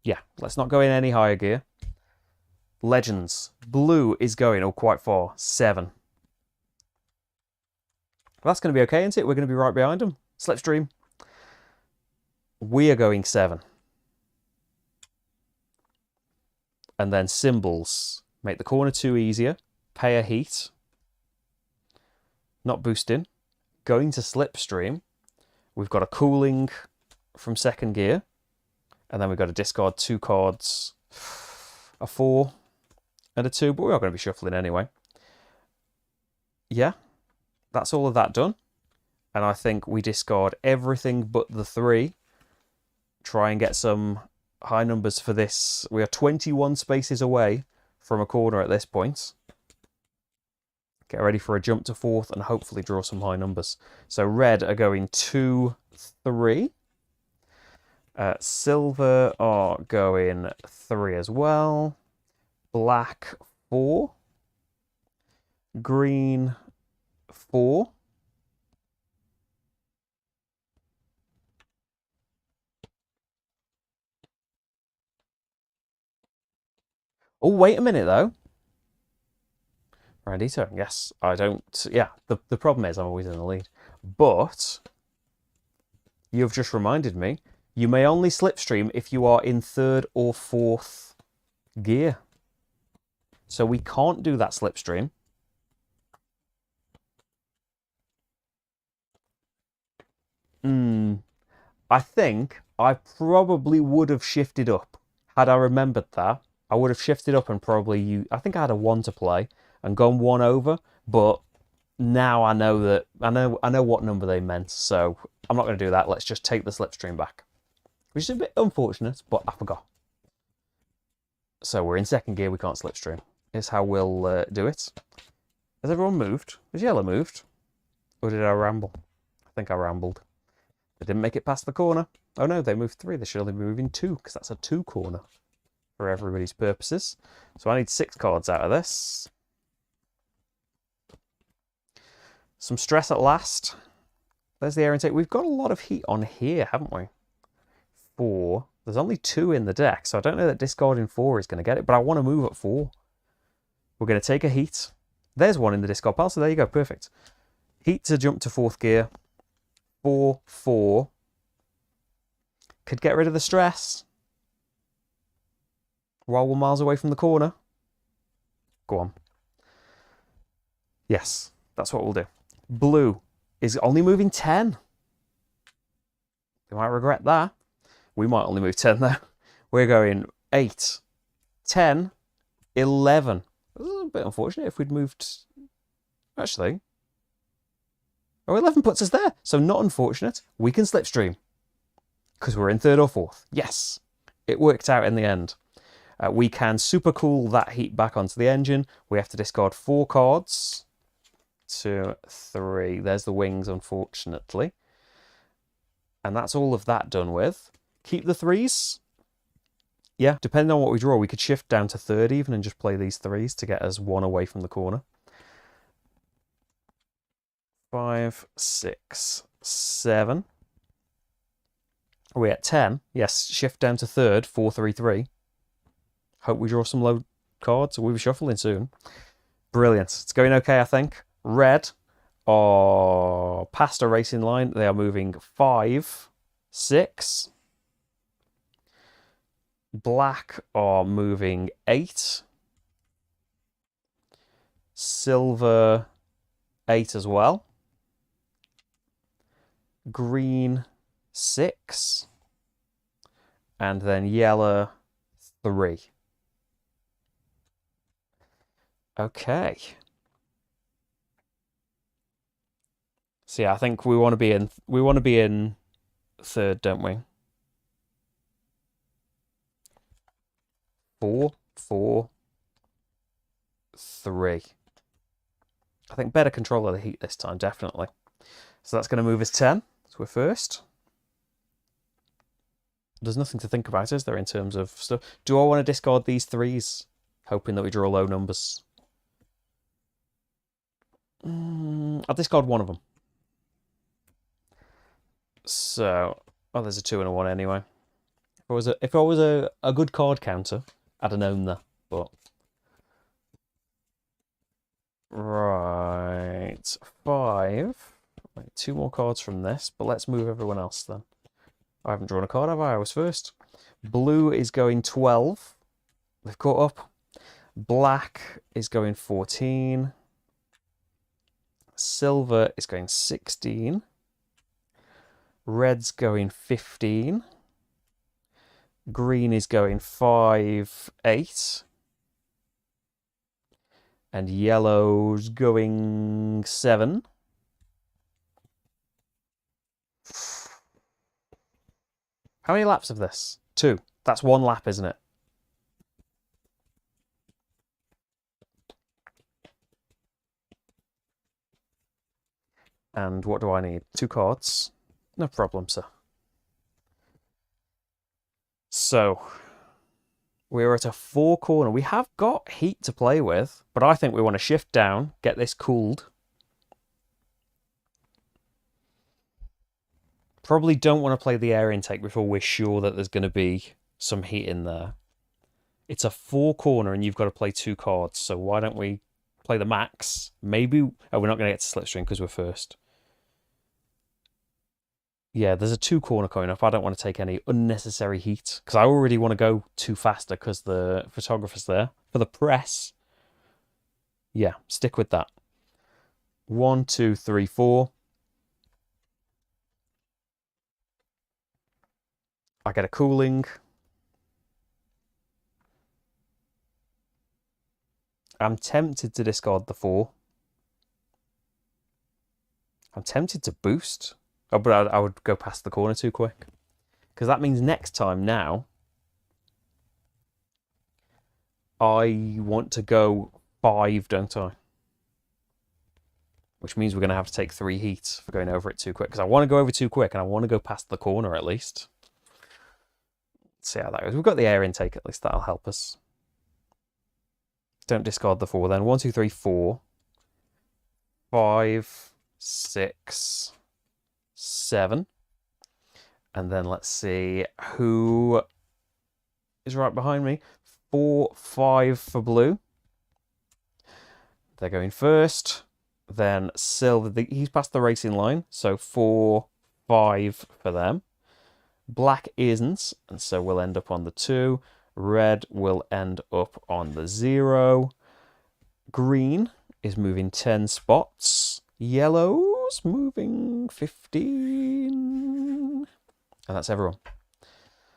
A: Yeah, let's not go in any higher gear. Legends. Blue is going, oh, quite far. 7. Well, that's going to be okay, isn't it? We're going to be right behind them. Slipstream. We are going 7. And then symbols. Make the corner 2 easier. Pay a heat. Not boosting. Going to slipstream. We've got a cooling from second gear. And then we've got to discard 2 cards. A 4 and a 2, but we are going to be shuffling anyway. Yeah, that's all of that done. And I think we discard everything but the 3. Try and get some high numbers for this. We are 21 spaces away from a corner at this point. Get ready for a jump to 4th and hopefully draw some high numbers. So red are going 2, 3. Silver are going 3 as well. Black 4. Green 4. Oh, wait a minute though. Randy turn. Yes, I don't. Yeah, the problem is I'm always in the lead. But you've just reminded me, you may only slipstream if you are in 3rd or 4th gear. So we can't do that slipstream. I think I probably would have shifted up. Had I remembered that, I would have shifted up and probably I think I had a 1 to play and gone 1 over, but now I know that I know what number they meant, so I'm not going to do that. Let's just take the slipstream back, which is a bit unfortunate, but I forgot. So we're in second gear. We can't slipstream. Here's how we'll do it. Has everyone moved? Has yellow moved, or did I ramble? I think I rambled. They didn't make it past the corner. Oh no, they moved 3. They should only be moving 2 because that's a 2 corner for everybody's purposes. So I need 6 cards out of this. Some stress at last. There's the air intake. We've got a lot of heat on here, haven't we? 4. There's only 2 in the deck, so I don't know that discarding 4 is going to get it, but I want to move at 4. We're going to take a heat. There's 1 in the discard pile, so there you go, perfect. Heat to jump to 4th gear. 4, 4. Could get rid of the stress while we're miles away from the corner. Go on. Yes, that's what we'll do. Blue is only moving 10. They might regret that. We might only move 10 though. We're going 8, 10, 11. This is a bit unfortunate if we'd moved... Actually... Oh, 11 puts us there. So not unfortunate. We can slipstream. Because we're in 3rd or 4th. Yes. It worked out in the end. We can super cool that heat back onto the engine. We have to discard 4 cards. 2, 3. There's the wings, unfortunately. And that's all of that done with. Keep the 3s. Yeah, depending on what we draw, we could shift down to 3rd even and just play these 3s to get us 1 away from the corner. 5, 6, 7. Are we at 10? Yes, shift down to 3rd, 4, 3, 3. Hope we draw some low cards. We'll be shuffling soon. Brilliant. It's going okay, I think. Red are past a racing line. They are moving 5, 6. Black are moving 8. Silver, 8 as well. Green, 6. And then yellow, 3. Okay. So yeah, I think we want to be in 3rd, don't we? 4, 4, 3. I think better control of the heat this time, definitely. So that's going to move us 10. So we're first. There's nothing to think about, is there, in terms of stuff? Do I want to discard these 3s, hoping that we draw low numbers? I'll discard 1 of them. So, oh, there's a 2 and a 1 anyway. If I was a good card counter, I'd have known that, but... Right, 5. Wait, 2 more cards from this, but let's move everyone else then. I haven't drawn a card, have I? I was first. Blue is going 12. They've caught up. Black is going 14. Silver is going 16. Red's going 15. Green is going 5, 8. And yellow's going 7. How many laps of this? 2. That's 1 lap, isn't it? And what do I need? 2 cards. No problem, sir. So, we're at a 4 corner. We have got heat to play with, but I think we want to shift down, get this cooled. Probably don't want to play the air intake before we're sure that there's going to be some heat in there. It's a 4 corner and you've got to play 2 cards, so why don't we play the max? Maybe... Oh, we're not going to get to slipstream because we're first. Yeah, there's a 2 corner coming up. I don't want to take any unnecessary heat because I already want to go 2 faster because the photographer's there. For the press, yeah, stick with that. 1, 2, 3, 4. I get a cooling. I'm tempted to discard the 4. I'm tempted to boost. Oh, but I would go past the corner too quick. Because that means next time now, I want to go 5, don't I? Which means we're going to have to take 3 heats for going over it too quick. Because I want to go over too quick and I want to go past the corner at least. Let's see how that goes. We've got the air intake at least. That'll help us. Don't discard the 4 then. 1, 2, 3, 4. 5, 6, 7. And then let's see who is right behind me. 4, 5 for blue. They're going first. Then silver, he's past the racing line. So 4, 5 for them. Black isn't, and so we'll end up on the 2. Red will end up on the 0. Green is moving 10 spots. Yellow's moving 15. And that's everyone.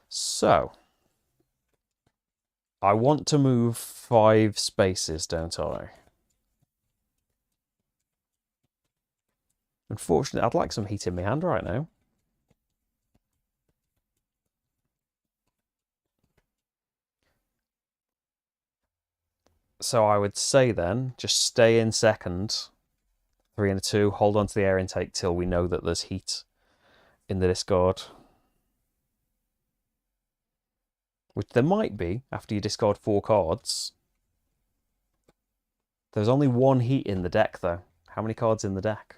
A: So, I want to move 5 spaces, don't I? Unfortunately, I'd like some heat in my hand right now. So I would say then, just stay in second. 3 and a 2, hold on to the air intake till we know that there's heat in the discard. Which there might be after you discard 4 cards. There's only 1 heat in the deck though. How many cards in the deck?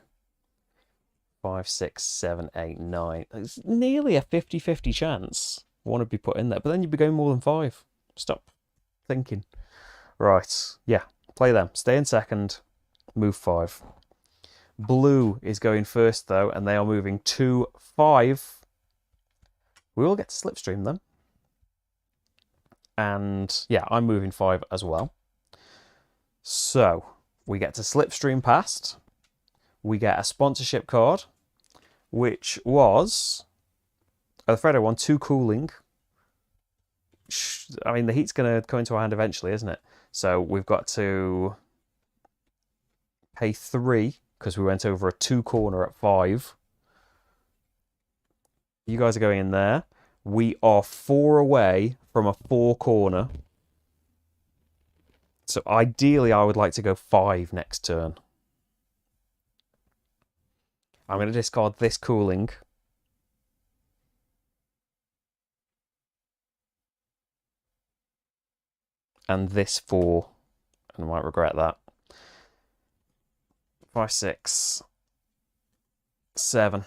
A: 5, 6, 7, 8, 9. It's nearly a 50-50 chance one would be put in there, but then you'd be going more than 5. Stop thinking. Right, yeah, play them. Stay in second, move 5. Blue is going first though, and they are moving 2, 5. We will get to slipstream them. And yeah, I'm moving 5 as well. So we get to slipstream past. We get a sponsorship card, which was Alfredo one, 2 cooling. I mean, the heat's going to come into our hand eventually, isn't it? So we've got to pay 3 because we went over a 2 corner at 5. You guys are going in there. We are 4 away from a 4 corner. So ideally, I would like to go 5 next turn. I'm going to discard this cooling. And this 4. And I might regret that. 5, 6, 7.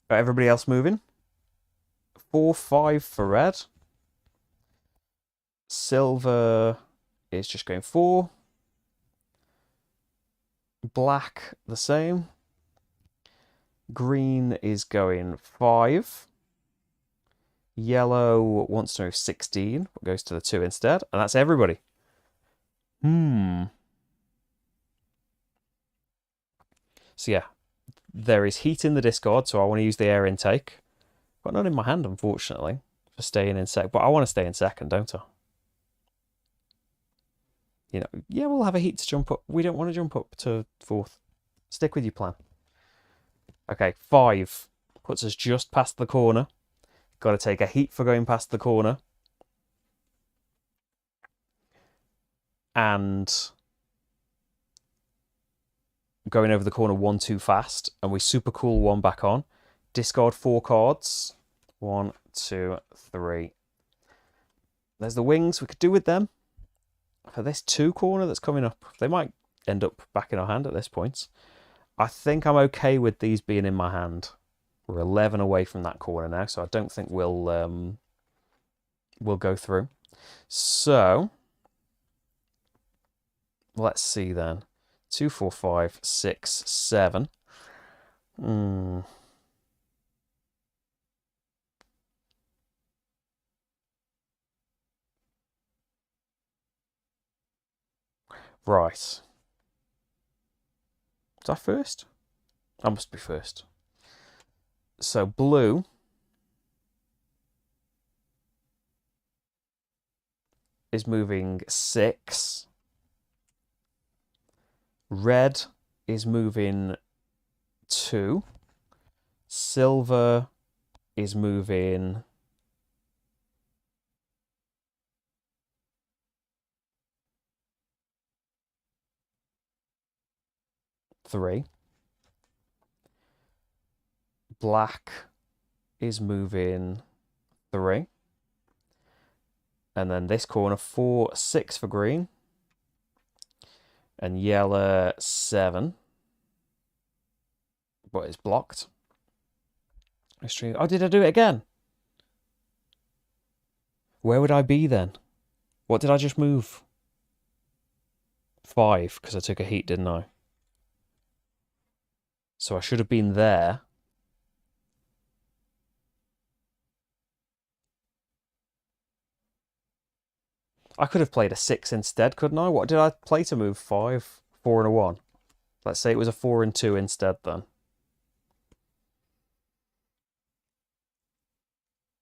A: Everybody else moving? 4, 5 for red. Silver is just going 4. Black, the same. Green is going 5. Yellow wants to know 16, but goes to the 2 instead. And that's everybody. So yeah, there is heat in the discard, so I want to use the air intake. But not in my hand, unfortunately, for staying in second. But I want to stay in second, don't I? You know, yeah, we'll have a heat to jump up. We don't want to jump up to 4th. Stick with your plan. Okay, 5 puts us just past the corner. Got to take a heat for going past the corner. And going over the corner 1 too fast. And we super cool 1 back on. Discard 4 cards. 1, 2, 3. There's the wings. We could do with them. For this 2 corner that's coming up. They might end up back in our hand at this point. I think I'm okay with these being in my hand. We're 11 away from that corner now, so I don't think we'll go through. So let's see then. 2, 4, 5, 6, 7. Right. Was I first? I must be first. So blue is moving 6. Red is moving 2. Silver is moving 3. Black is moving 3. And then this corner, 4, 6 for green. And yellow, 7. But it's blocked. Oh, did I do it again? Where would I be then? What did I just move? 5, because I took a heat, didn't I? So I should have been there. I could have played a 6 instead, couldn't I? What did I play to move? 5, 4 and a 1. Let's say it was a 4 and 2 instead then.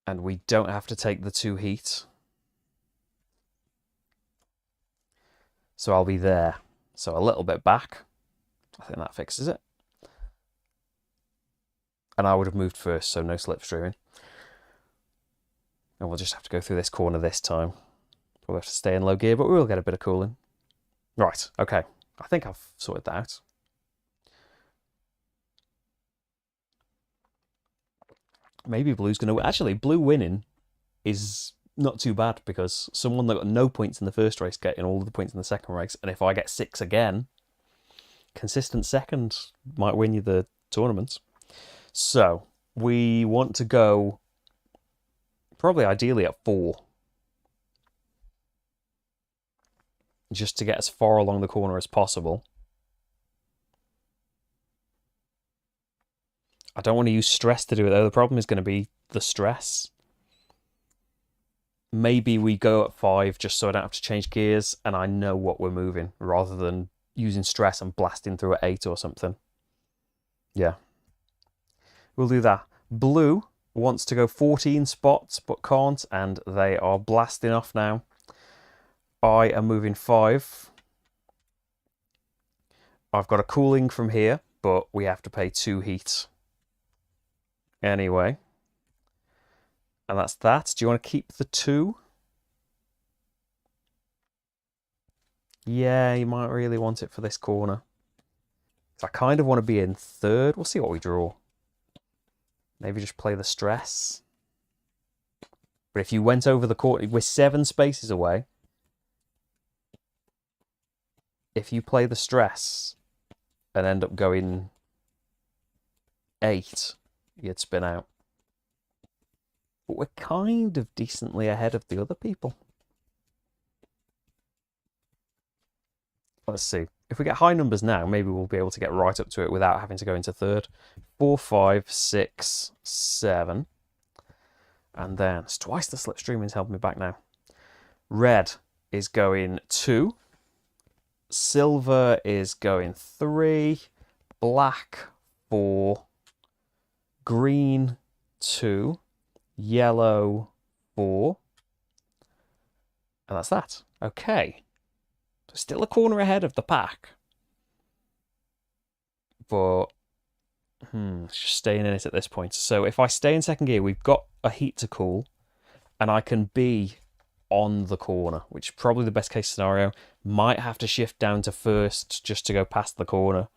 A: And we don't have to take the 2 heat. So I'll be there. So a little bit back. I think that fixes it. And I would have moved first, so no slipstreaming. And we'll just have to go through this corner this time. We'll have to stay in low gear, but we will get a bit of cooling. Right, okay. I think I've sorted that out. Maybe blue's going to win. Actually, blue winning is not too bad because someone that got no points in the first race getting all of the points in the second race. And if I get 6 again, consistent second might win you the tournament. So we want to go probably ideally at 4. Just to get as far along the corner as possible. I don't want to use stress to do it though. The problem is going to be the stress. Maybe we go at 5 just so I don't have to change gears and I know what we're moving rather than using stress and blasting through at 8 or something. Yeah. We'll do that. Blue wants to go 14 spots but can't, and they are blasting off now. I am moving 5. I've got a cooling from here, but we have to pay 2 heat. Anyway. And that's that. Do you want to keep the 2? Yeah, you might really want it for this corner. So I kind of want to be in 3rd. We'll see what we draw. Maybe just play the stress. But if you went over the corner, we're 7 spaces away. If you play the stress and end up going 8, you'd spin out. But we're kind of decently ahead of the other people. Let's see. If we get high numbers now, maybe we'll be able to get right up to it without having to go into 3rd. 4, 5, 6, 7. And then it's twice the slipstreaming's helping me back now. Red is going 2. Silver is going 3. Black 4. Green 2. Yellow 4. And that's that. Okay. So still a corner ahead of the pack. But it's just staying in it at this point. So if I stay in second gear, we've got a heat to cool, and I can be on the corner, which is probably the best case scenario. Might have to shift down to 1st just to go past the corner.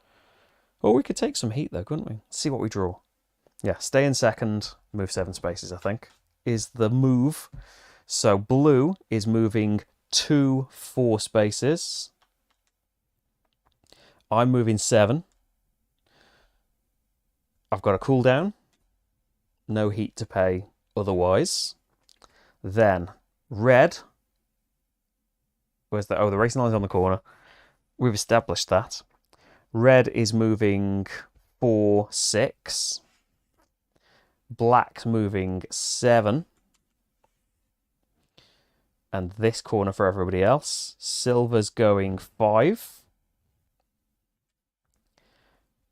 A: Or we could take some heat though, couldn't we? Let's see what we draw. Yeah, stay in second, move 7 spaces, I think, is the move. So blue is moving 2 4 spaces. I'm moving 7. I've got a cooldown. No heat to pay otherwise. Then red. Where's the... Oh, the racing line's on the corner. We've established that. Red is moving 4 6. Black's moving 7. And this corner for everybody else. Silver's going 5.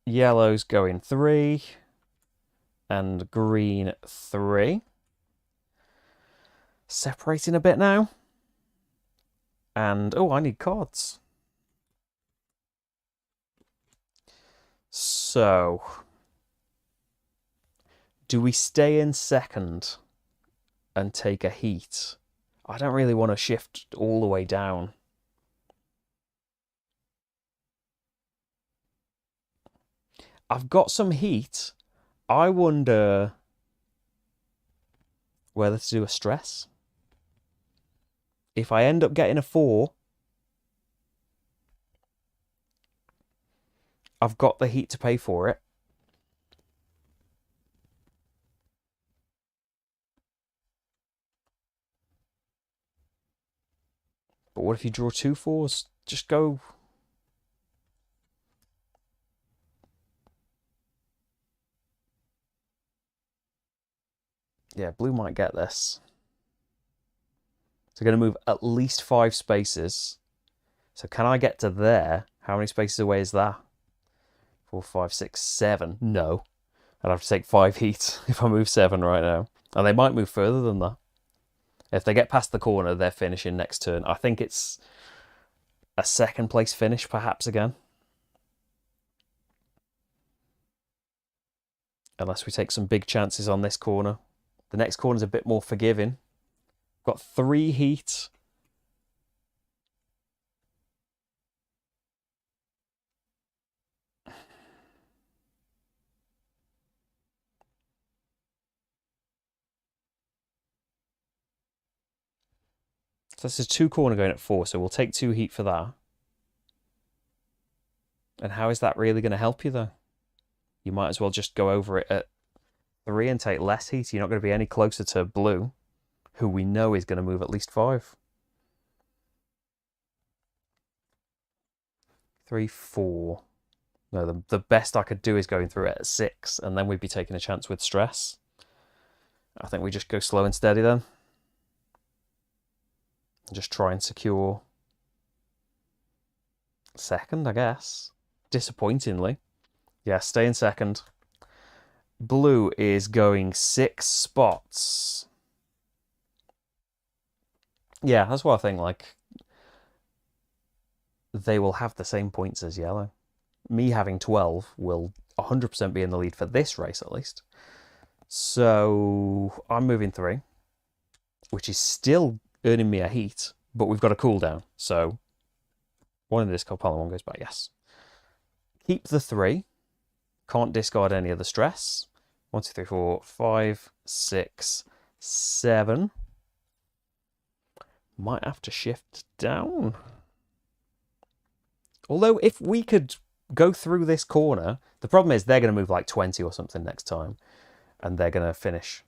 A: Yellow's going 3. And green 3. Separating a bit now. And, oh, I need cards. So, Do we stay in second and take a heat? I don't really want to shift all the way down. I've got some heat. I wonder whether to do a stress. If I end up getting a 4, I've got the heat to pay for it. But what if you draw 2 4s? Just go. Yeah, blue might get this. So going to move at least 5 spaces. So can I get to there? How many spaces away is that? 4, 5, 6, 7. No. I'd have to take 5 heat if I move 7 right now. And they might move further than that. If they get past the corner, they're finishing next turn. I think it's a second place finish, perhaps, again. Unless we take some big chances on this corner. The next corner's a bit more forgiving. Got 3 heat. So this is 2 corner going at 4, so we'll take 2 heat for that. And how is that really going to help you, though? You might as well just go over it at 3 and take less heat. You're not going to be any closer to blue, who we know is going to move at least 5. 3, 4. No, the best I could do is going through it at 6, and then we'd be taking a chance with stress. I think we just go slow and steady then. Just try and secure second, I guess. Disappointingly. Yeah, stay in second. Blue is going 6 spots. Yeah, that's what I think. Like, they will have the same points as yellow. Me having 12 will 100% be in the lead for this race, at least. So I'm moving 3, which is still earning me a heat, but we've got a cooldown. So 1 in the discard pile and 1 goes back, yes. Keep the 3. Can't discard any of the stress. 1, 2, 3, 4, 5, 6, 7. Might have to shift down. Although if we could go through this corner, the problem is they're going to move like 20 or something next time, and they're going to finish.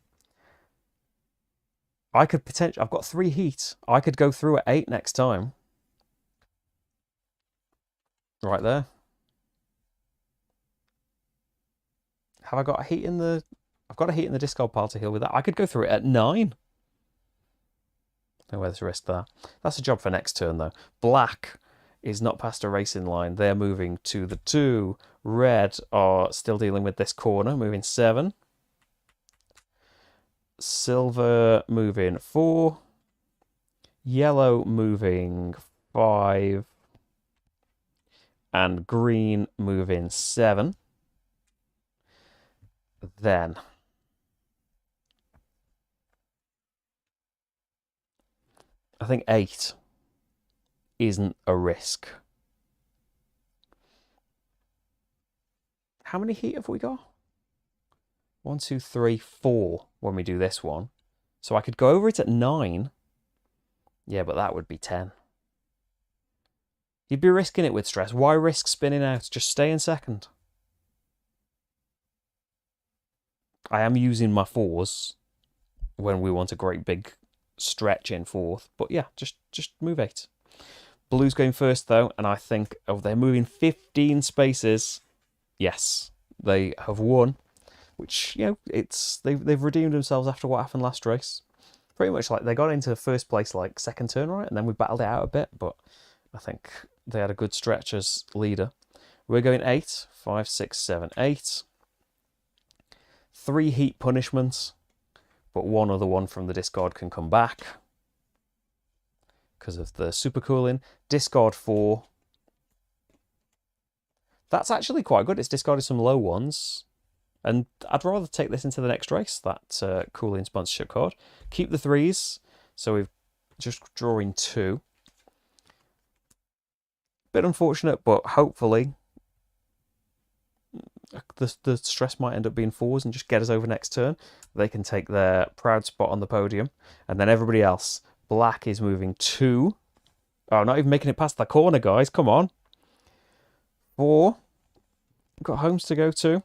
A: I could potentially, I've got 3 heat. I could go through at 8 next time. Right there. Have I got a heat in the... I've got a heat in the discard pile to heal with that. I could go through it at 9. No way there's a risk there. That's a job for next turn, though. Black is not past a racing line. They're moving to the 2. Red are still dealing with this corner, moving 7. Silver moving 4. Yellow moving 5. And green moving 7. Then I think 8 isn't a risk. How many heat have we got? 1, 2, 3, 4 when we do this one. So I could go over it at 9. Yeah, but that would be 10. You'd be risking it with stress. Why risk spinning out? Just stay in second. I am using my 4s when we want a great big stretch in 4th. But yeah, just move 8. Blue's going first, though, and I think they're moving 15 spaces. Yes, they have won, which, you know, they've redeemed themselves after what happened last race. Pretty much like they got into first place like second turn, right? And then we battled it out a bit, but I think they had a good stretch as leader. We're going 8, 5, 6, 7, 8. 3 heat punishments, but 1 other one from the discard can come back because of the super cooling. Discard 4. That's actually quite good. It's discarded some low ones. And I'd rather take this into the next race, that cooling sponsorship card. Keep the 3s, so we've just drawing 2. Bit unfortunate, but hopefully the stress might end up being 4s and just get us over next turn. They can take their proud spot on the podium. And then everybody else, black is moving 2. Oh, not even making it past the corner, guys. Come on. 4. Got homes to go to.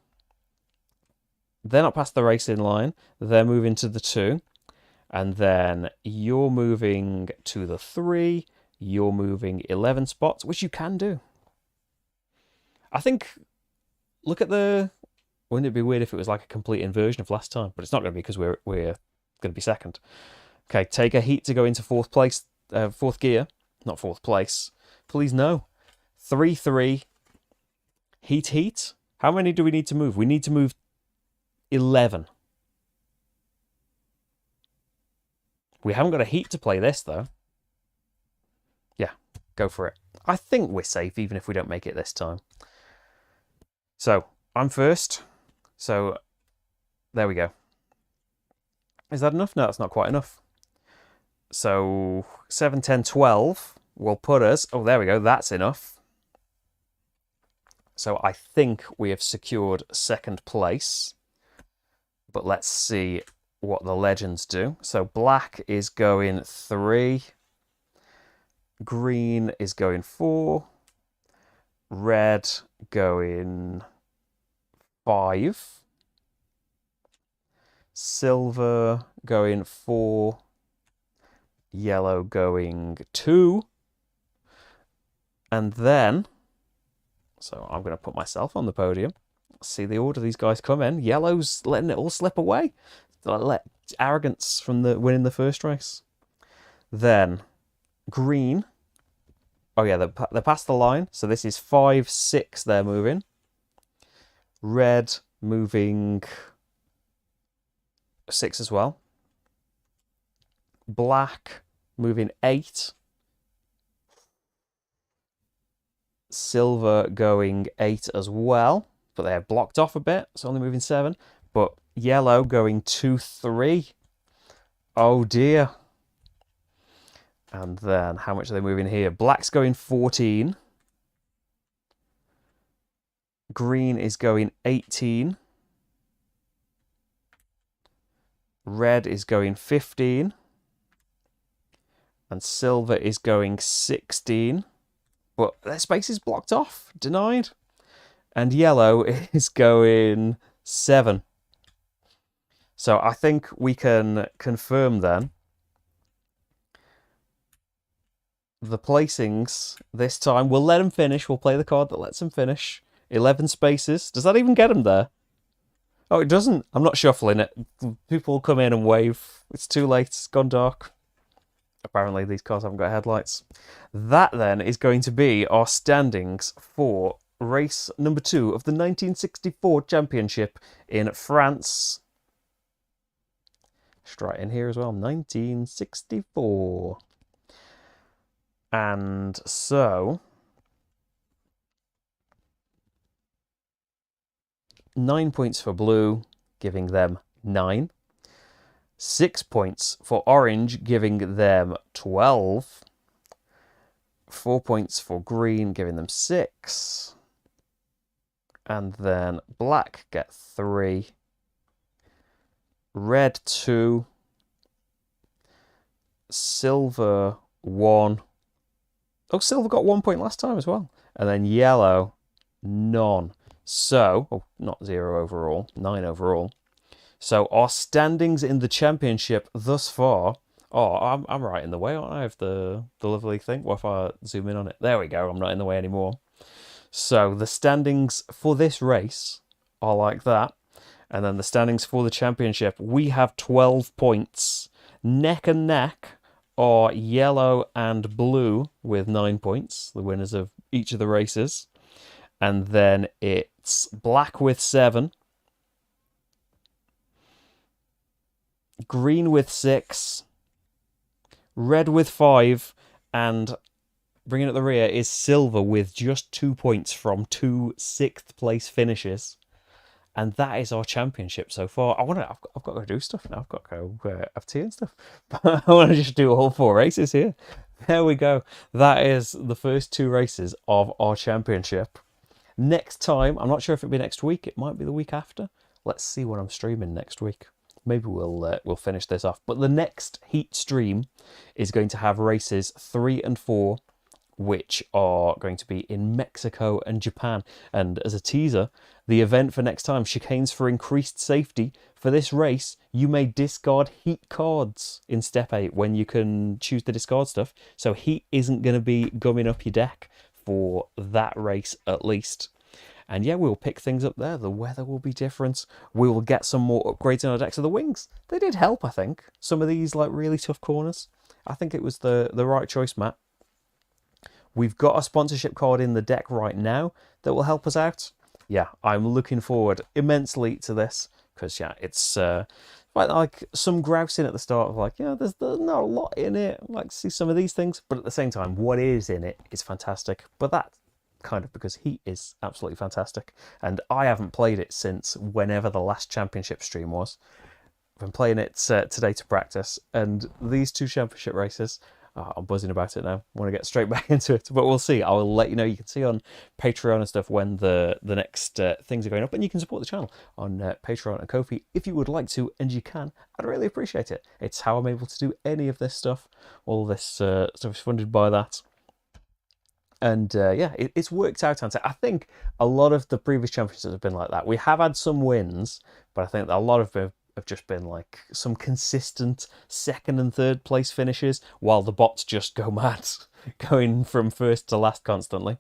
A: They're not past the racing line. They're moving to the 2. And then you're moving to the 3. You're moving 11 spots, which you can do. I think, look at the... Wouldn't it be weird if it was like a complete inversion of last time? But it's not going to be because we're going to be second. Okay, take a heat to go into 4th place, 4th gear. Not 4th place. Please no. 3-3. Heat. How many do we need to move? We need to move 11. We haven't got a heat to play this, though. Yeah, go for it. I think we're safe, even if we don't make it this time. So, I'm first. So, there we go. Is that enough? No, that's not quite enough. So, 7, 10, 12 will put us... Oh, there we go. That's enough. So, I think we have secured 2nd place. But let's see what the legends do. So, black is going 3. Green is going 4. Red going 5. Silver going 4. Yellow going 2. And then, so I'm going to put myself on the podium. See the order these guys come in. Yellow's letting it all slip away. Let arrogance from the winning the first race. Then green. Oh yeah, they're past the line. So this is 5, 6 they're moving. Red moving 6 as well. Black moving 8. Silver going 8 as well. But they have blocked off a bit, so only moving 7. But yellow going 2, 3. Oh dear. And then, how much are they moving here? Black's going 14. Green is going 18. Red is going 15. And silver is going 16. But their space is blocked off. Denied. And yellow is going 7. So I think we can confirm then the placings this time. We'll let him finish. We'll play the card that lets him finish. 11 spaces. Does that even get him there? Oh, it doesn't. I'm not shuffling it. People will come in and wave. It's too late. It's gone dark. Apparently these cars haven't got headlights. That then is going to be our standings for race number 2 of the 1964 championship in France. Straight in here as well, 1964. And so, 9 points for blue, giving them 9. 6 points for orange, giving them 12. 4 points for green, giving them 6. And then black get 3. Red 2. Silver 1. Oh, silver got 1 point last time as well. And then yellow, none. So, oh, not 0 overall, 9 overall. So our standings in the championship thus far. Oh, I'm right in the way, aren't I, of the lovely thing? What if I zoom in on it? There we go, I'm not in the way anymore. So the standings for this race are like that. And then the standings for the championship, we have 12 points. Neck and neck are yellow and blue with 9 points, the winners of each of the races. And then it's black with 7. Green with 6. Red with 5. And bringing at the rear is silver with just 2 points from 2 6th place finishes. And that is our championship so far. I've got to do stuff now. I've got to go have tea and stuff. But I want to just do all 4 races here. There we go. That is the first 2 races of our championship. Next time, I'm not sure if it'll be next week. It might be the week after. Let's see what I'm streaming next week. Maybe we'll finish this off. But the next Heat stream is going to have races 3 and 4, which are going to be in Mexico and Japan. And as a teaser, the event for next time, Chicanes for Increased Safety. For this race, you may discard Heat cards in Step 8 when you can choose to discard stuff. So Heat isn't going to be gumming up your deck for that race at least. And yeah, we'll pick things up there. The weather will be different. We will get some more upgrades in our decks. So the wings, they did help, I think. Some of these like really tough corners. I think it was the right choice, Matt. We've got a sponsorship card in the deck right now that will help us out. Yeah, I'm looking forward immensely to this because yeah, it's like some grousing at the start of like, yeah, there's not a lot in it. I like to see some of these things, but at the same time, what is in it is fantastic. But that kind of because Heat is absolutely fantastic, and I haven't played it since whenever the last championship stream was. I've been playing it today to practice, and these 2 championship races, I'm buzzing about it now. I want to get straight back into it, but we'll see. I will let you know. You can see on Patreon and stuff when the next things are going up, and you can support the channel on Patreon and Ko-fi if you would like to, and you can. I'd really appreciate it. It's how I'm able to do any of this stuff. All this stuff is funded by that. And yeah, it's worked out. I think a lot of the previous championships have been like that. We have had some wins, but I think a lot of them have just been like some consistent 2nd and 3rd place finishes, while the bots just go mad, going from first to last constantly.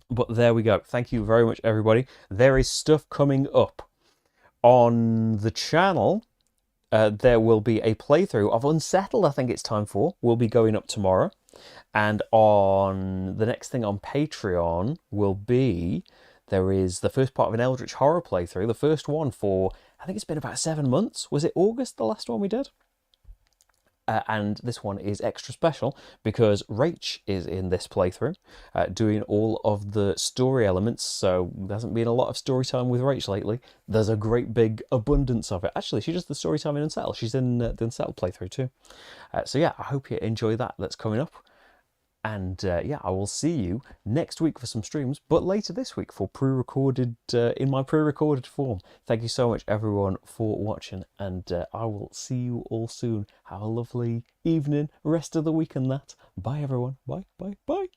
A: But there we go. Thank you very much, everybody. There is stuff coming up on the channel. There will be a playthrough of Unsettled, I think it's time for. Will be going up tomorrow. And on the next thing on Patreon will be, there is the first part of an Eldritch Horror playthrough, the first one for, I think it's been about 7 months. Was it August, the last one we did? And this one is extra special because Rach is in this playthrough doing all of the story elements. So there hasn't been a lot of story time with Rach lately. There's a great big abundance of it. Actually, she does the story time in Unsettled. She's in the Unsettled playthrough too. So yeah, I hope you enjoy that. That's coming up. And yeah, I will see you next week for some streams, but later this week for pre-recorded, in my pre-recorded form. Thank you so much, everyone, for watching, and I will see you all soon. Have a lovely evening, rest of the week and that. Bye, everyone. Bye, bye, bye.